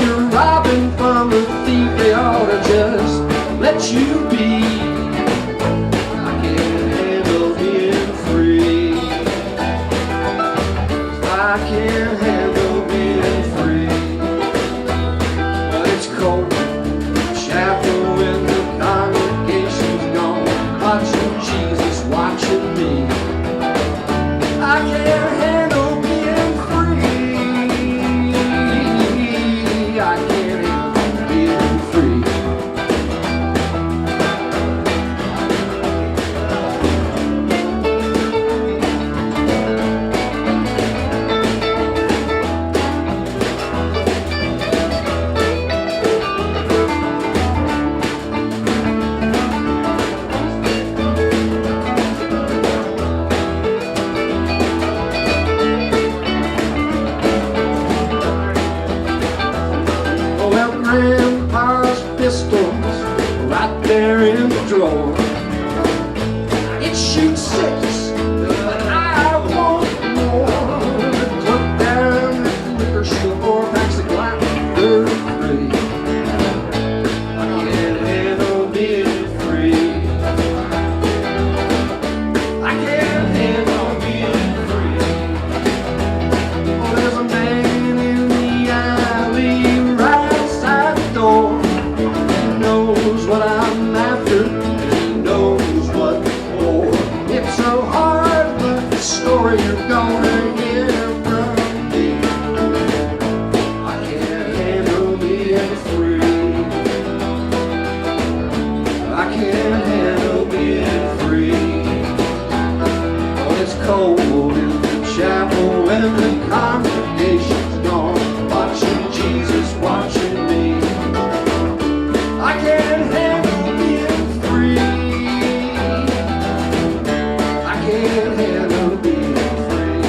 You're robbing from a thief, they ought to just let you be. I can't handle being free. I can't handle being free. But it's cold, chapel when the congregation's gone, watching Jesus, watching me. I can't handle being free. I can't handle being free. Well, Grandpa's pistols right there in the drawer. It shoots 6, but I want more. Look down at the liquor store, packs the Glock 33. I can't handle being free. I can't handle being free. Oh, there's a man in the alley right outside the door. He knows what I'm after, and he knows what for. It's so hard, but the story you're gonna hear from me. I can't handle being free. I can't handle being free. Oh, it's cold in the chapel when the congregation's gone, watching Jesus, watching me. I can't handle being free. I can't handle being free.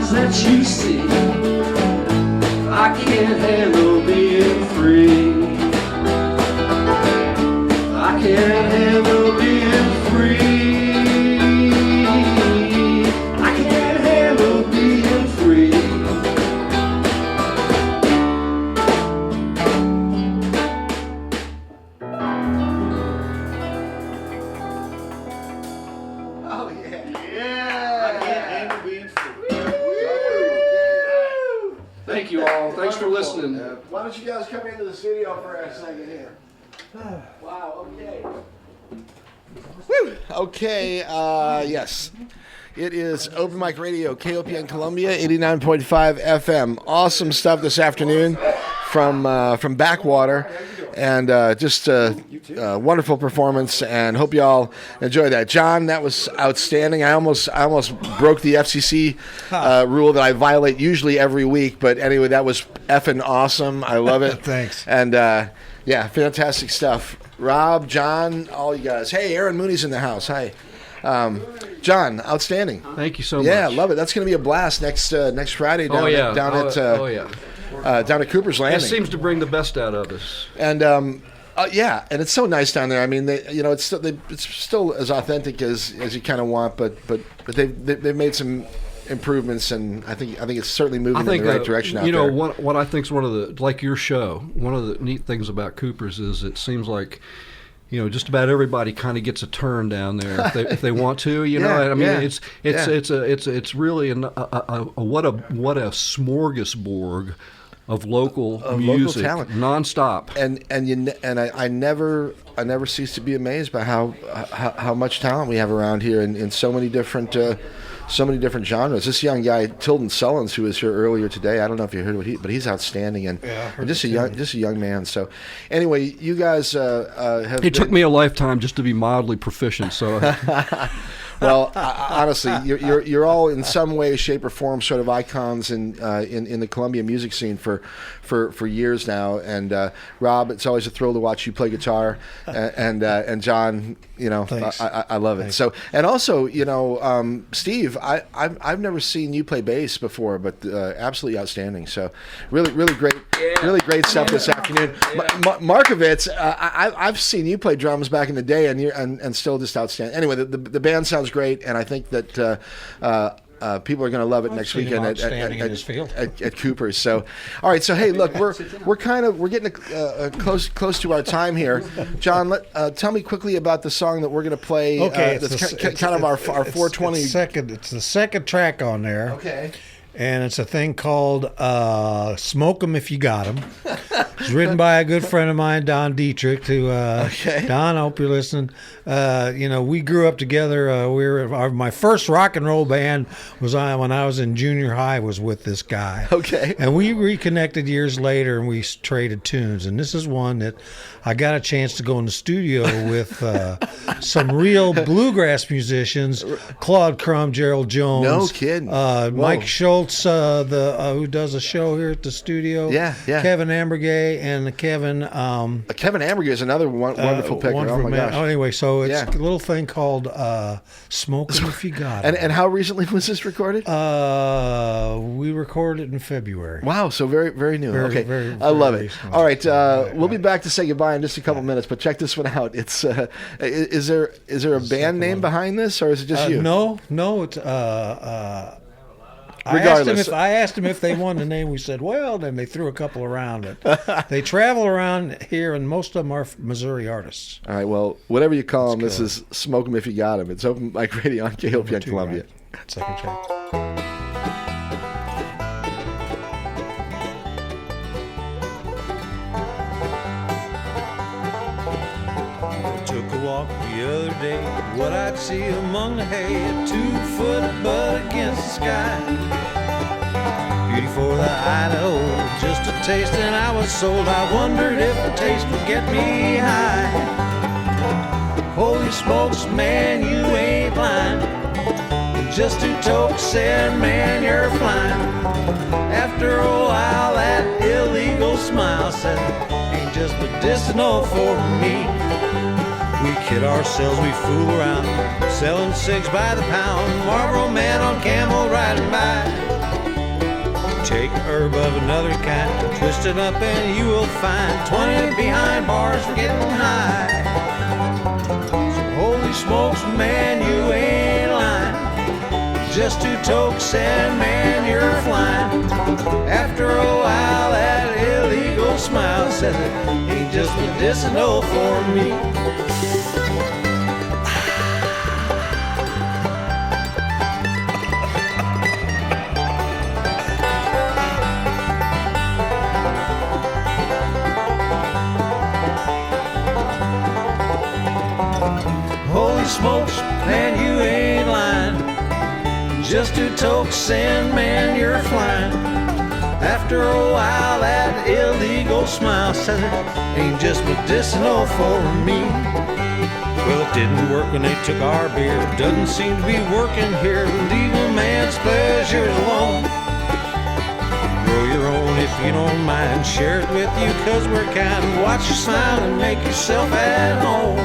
things that you see. I can't handle being free. I can't handle being free. I can't handle being free.
Oh, yeah.
I can't handle being free. Thank you all. Thanks for listening.
Why don't you guys come into the studio for a second here? Wow, okay.
Woo! Okay, yes. It is Open Mic Radio, KOPN Columbia, 89.5 FM. Awesome stuff this afternoon from Backwater, and just a wonderful performance, and hope you all enjoy that. John, that was outstanding. I almost broke the FCC rule that I violate usually every week, but anyway, that was effing awesome. I love it.
Thanks.
And yeah, fantastic stuff. Rob, John, all you guys. Hey, Aaron Mooney's in the house. Hi. John, outstanding.
Thank you so much.
Yeah, love it. That's going to be a blast next Friday down at Cooper's Landing.
It seems to bring the best out of us.
And yeah, and it's so nice down there. I mean, it's still as authentic as you kind of want, but they've made some improvements, and I think it's certainly moving in the right direction out there.
What I think is one of the, like your show, one of the neat things about Cooper's is it seems like, just about everybody kind of gets a turn down there if they want to. I mean, it's really what a smorgasbord of local music,
talent,
nonstop.
And I never cease to be amazed by how much talent we have around here in so many different genres. This young guy, Tilden Sullins, who was here earlier today, I don't know if you heard but he's outstanding and just a young man. So anyway, you guys have.
It took me a lifetime just to be mildly proficient. So.
Well, honestly, you're all in some way, shape, or form sort of icons in the Columbia music scene for years now. And Rob, it's always a thrill to watch you play guitar. And John, I love it. Thanks. So, and also, Steve, I've never seen you play bass before, but absolutely outstanding. So, really great stuff this afternoon. Markovitz, I've seen you play drums back in the day, and still just outstanding. Anyway, the band sounds great, and I think that people are going to love it next weekend at Cooper's. So, all right. So, hey, look, we're getting close to our time here. John, tell me quickly about the song that we're going to play.
Okay,
that's kind of our 420.
It's the second track on there.
Okay.
And it's a thing called Smoke 'Em If You Got 'Em. It's written by a good friend of mine, Don Dietrich. Don, I hope you're listening. We grew up together. My first rock and roll band was when I was in junior high, was with this guy.
Okay.
And we reconnected years later, and we traded tunes. And this is one that I got a chance to go in the studio with some real bluegrass musicians, Claude Crum, Gerald Jones.
No kidding.
Mike Schultz, who does a show here at the studio.
Yeah.
Kevin Ambergay and Kevin.
Kevin Ambergay is another wonderful picker. Oh my gosh.
Oh, anyway, so it's a little thing called Smoke 'Em If You Got 'Em.
And how recently was this recorded?
We recorded it in February.
Wow, so very, very new. Okay,
very
I love it.
recent.
All right, we'll be back to say goodbye in just a couple minutes, but check this one out. It's is there a band name behind this, or is it just you?
No, it's
Regardless.
I asked them if they wanted a name. We said, well, then they threw a couple around. But they travel around here, and most of them are Missouri artists.
All right, well, whatever you call them, this is Smoke 'Em If You Got 'Em. It's Open Mic Radio on KOPN Columbia.
Right. Second track. Took a walk the other day, what I'd see among the hay, a 2-foot bud against the sky. Beauty for the Idaho, just a taste and I was sold. I wondered if the taste would get me high. Holy smokes, man, you ain't lying. Just 2 tokes said, man, you're flying. After a while, that illegal smile said, ain't just medicinal for me. We kid ourselves, we fool around, selling cigs by the pound. Marlboro man on camel riding by. herb of another kind. Twist it up and you will find 20 behind bars for getting high. So holy smokes, man, you ain't lying. Just 2 tokes and man, you're flying. After a while, that illegal smile says it ain't just medicinal for me. Holy smokes, man, you ain't lying. Just 2 tokes and man, you're flying. After a while, that illegal smile says it ain't just medicinal for me. Well, it didn't work when they took our beer. Doesn't seem to be working here. Leave a man's pleasures alone. Grow your own if you don't mind. Share it with you, cause we're kind. Watch you smile and make yourself at home.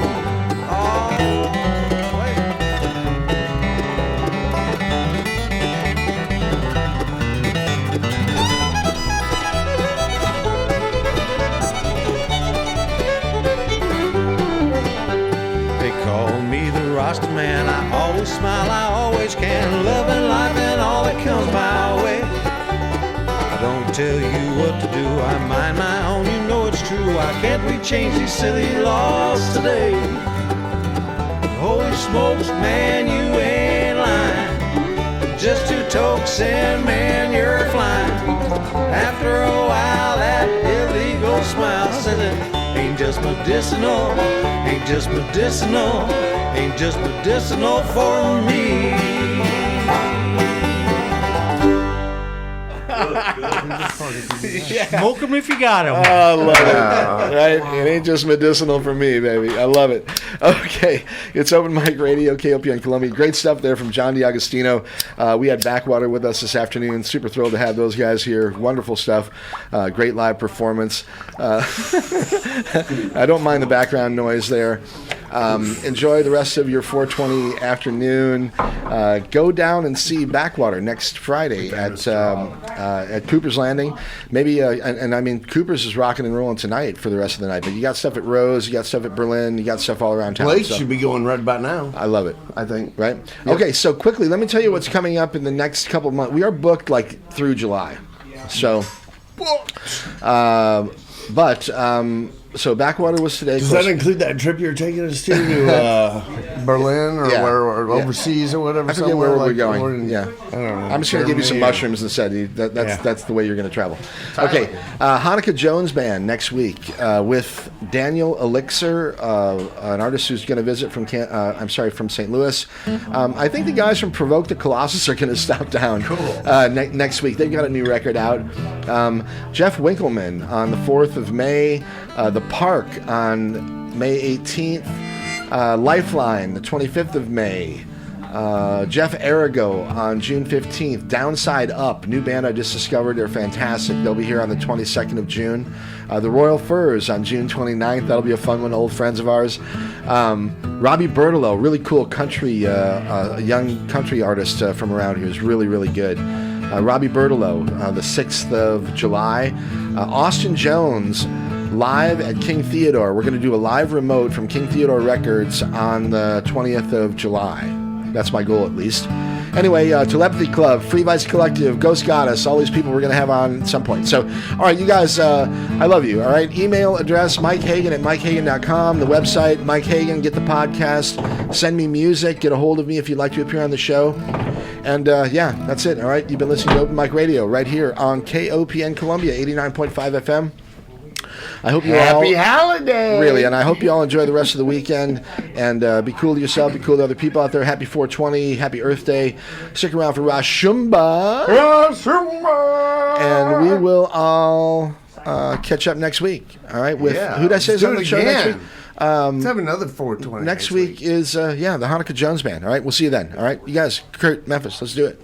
Rasta man, I always smile, I always can. Loving life and all that comes my way. I don't tell you what to do, I mind my own, you know it's true. Why can't we change these silly laws today? Holy smokes, man, you ain't lying. Just 2 tokes and man, you're flying. After a while, that illegal smile says it ain't just medicinal, ain't just medicinal, ain't just medicinal for me. Smoke them if you got them.
Oh, I love it. Right? It ain't just medicinal for me, baby. I love it. Okay, it's Open Mic Radio, KOPN Columbia. Great stuff there from John DiAgostino. We had Backwater with us this afternoon. Super thrilled to have those guys here. Wonderful stuff. Great live performance. I don't mind the background noise there. Enjoy the rest of your 420 afternoon. Go down and see Backwater next Friday at Cooper's Landing. Maybe, and I mean, Cooper's is rocking and rolling tonight for the rest of the night. But you got stuff at Rose, you got stuff at Berlin, you got stuff all around town.
Blake should be going right about now.
I love it. I think, right? Yep. Okay, so quickly, let me tell you what's coming up in the next couple of months. We are booked like through July. So, so Backwater was today.
Does that include that trip you're taking us to Berlin or overseas or whatever?
I forget where we're
like,
going. Yeah,
I don't know.
I'm just going to give you some mushrooms instead. That's the way you're going to travel. Okay, Hanukkah Jones Band next week with Daniel Elixir, an artist who's going to visit from from St. Louis. I think the guys from Provoke the Colossus are going to stop down next week. They've got a new record out. Jeff Winkleman on the 4th of May. The Park on May 18th, Lifeline the 25th of May, Jeff Arago on June 15th, Downside Up, new band I just discovered, they're fantastic, they'll be here on the 22nd of June, the Royal Furs on June 29th, that'll be a fun one, old friends of ours, Robbie Bertolo, really cool country, a young country artist from around here, is really, really good. Robbie Bertolo, the 6th of July, Austin Jones, live at King Theodore. We're going to do a live remote from King Theodore Records on the 20th of July. That's my goal, at least. Anyway, Telepathy Club, Free Vice Collective, Ghost Goddess, all these people we're going to have on at some point. So, all right, you guys, I love you, all right? Email address, Mike Hagan at MikeHagan.com. The website, Mike Hagan. Get the podcast. Send me music. Get a hold of me if you'd like to appear on the show. And, yeah, that's it, all right? You've been listening to Open Mic Radio right here on KOPN Columbia, 89.5 FM. I hope you all
happy holiday.
Really, and I hope you all enjoy the rest of the weekend and be cool to yourself, be cool to other people out there. Happy 420, happy Earth Day. Stick around for Rosh Hashanah. And we will all catch up next week. All right, with who did I say is on the show next week?
Let's have another 420.
Next week is the Hanukkah Jones Band. All right, we'll see you then. All right, you guys, Kurt, Memphis, let's do it.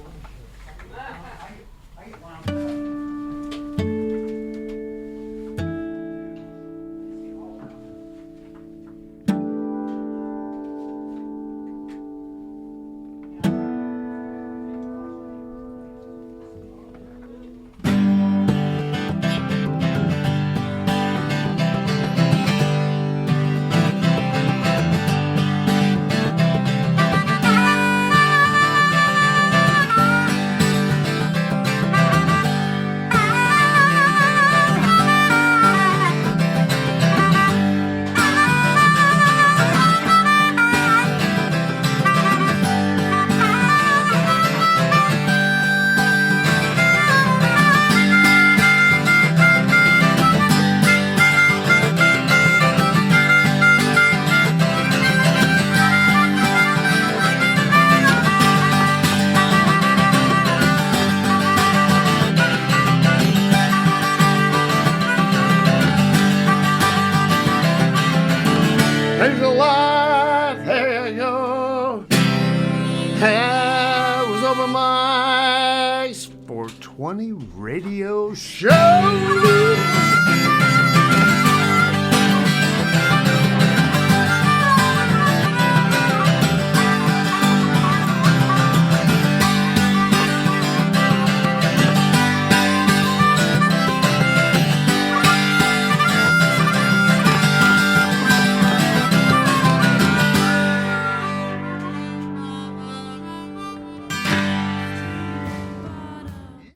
my 420 radio show.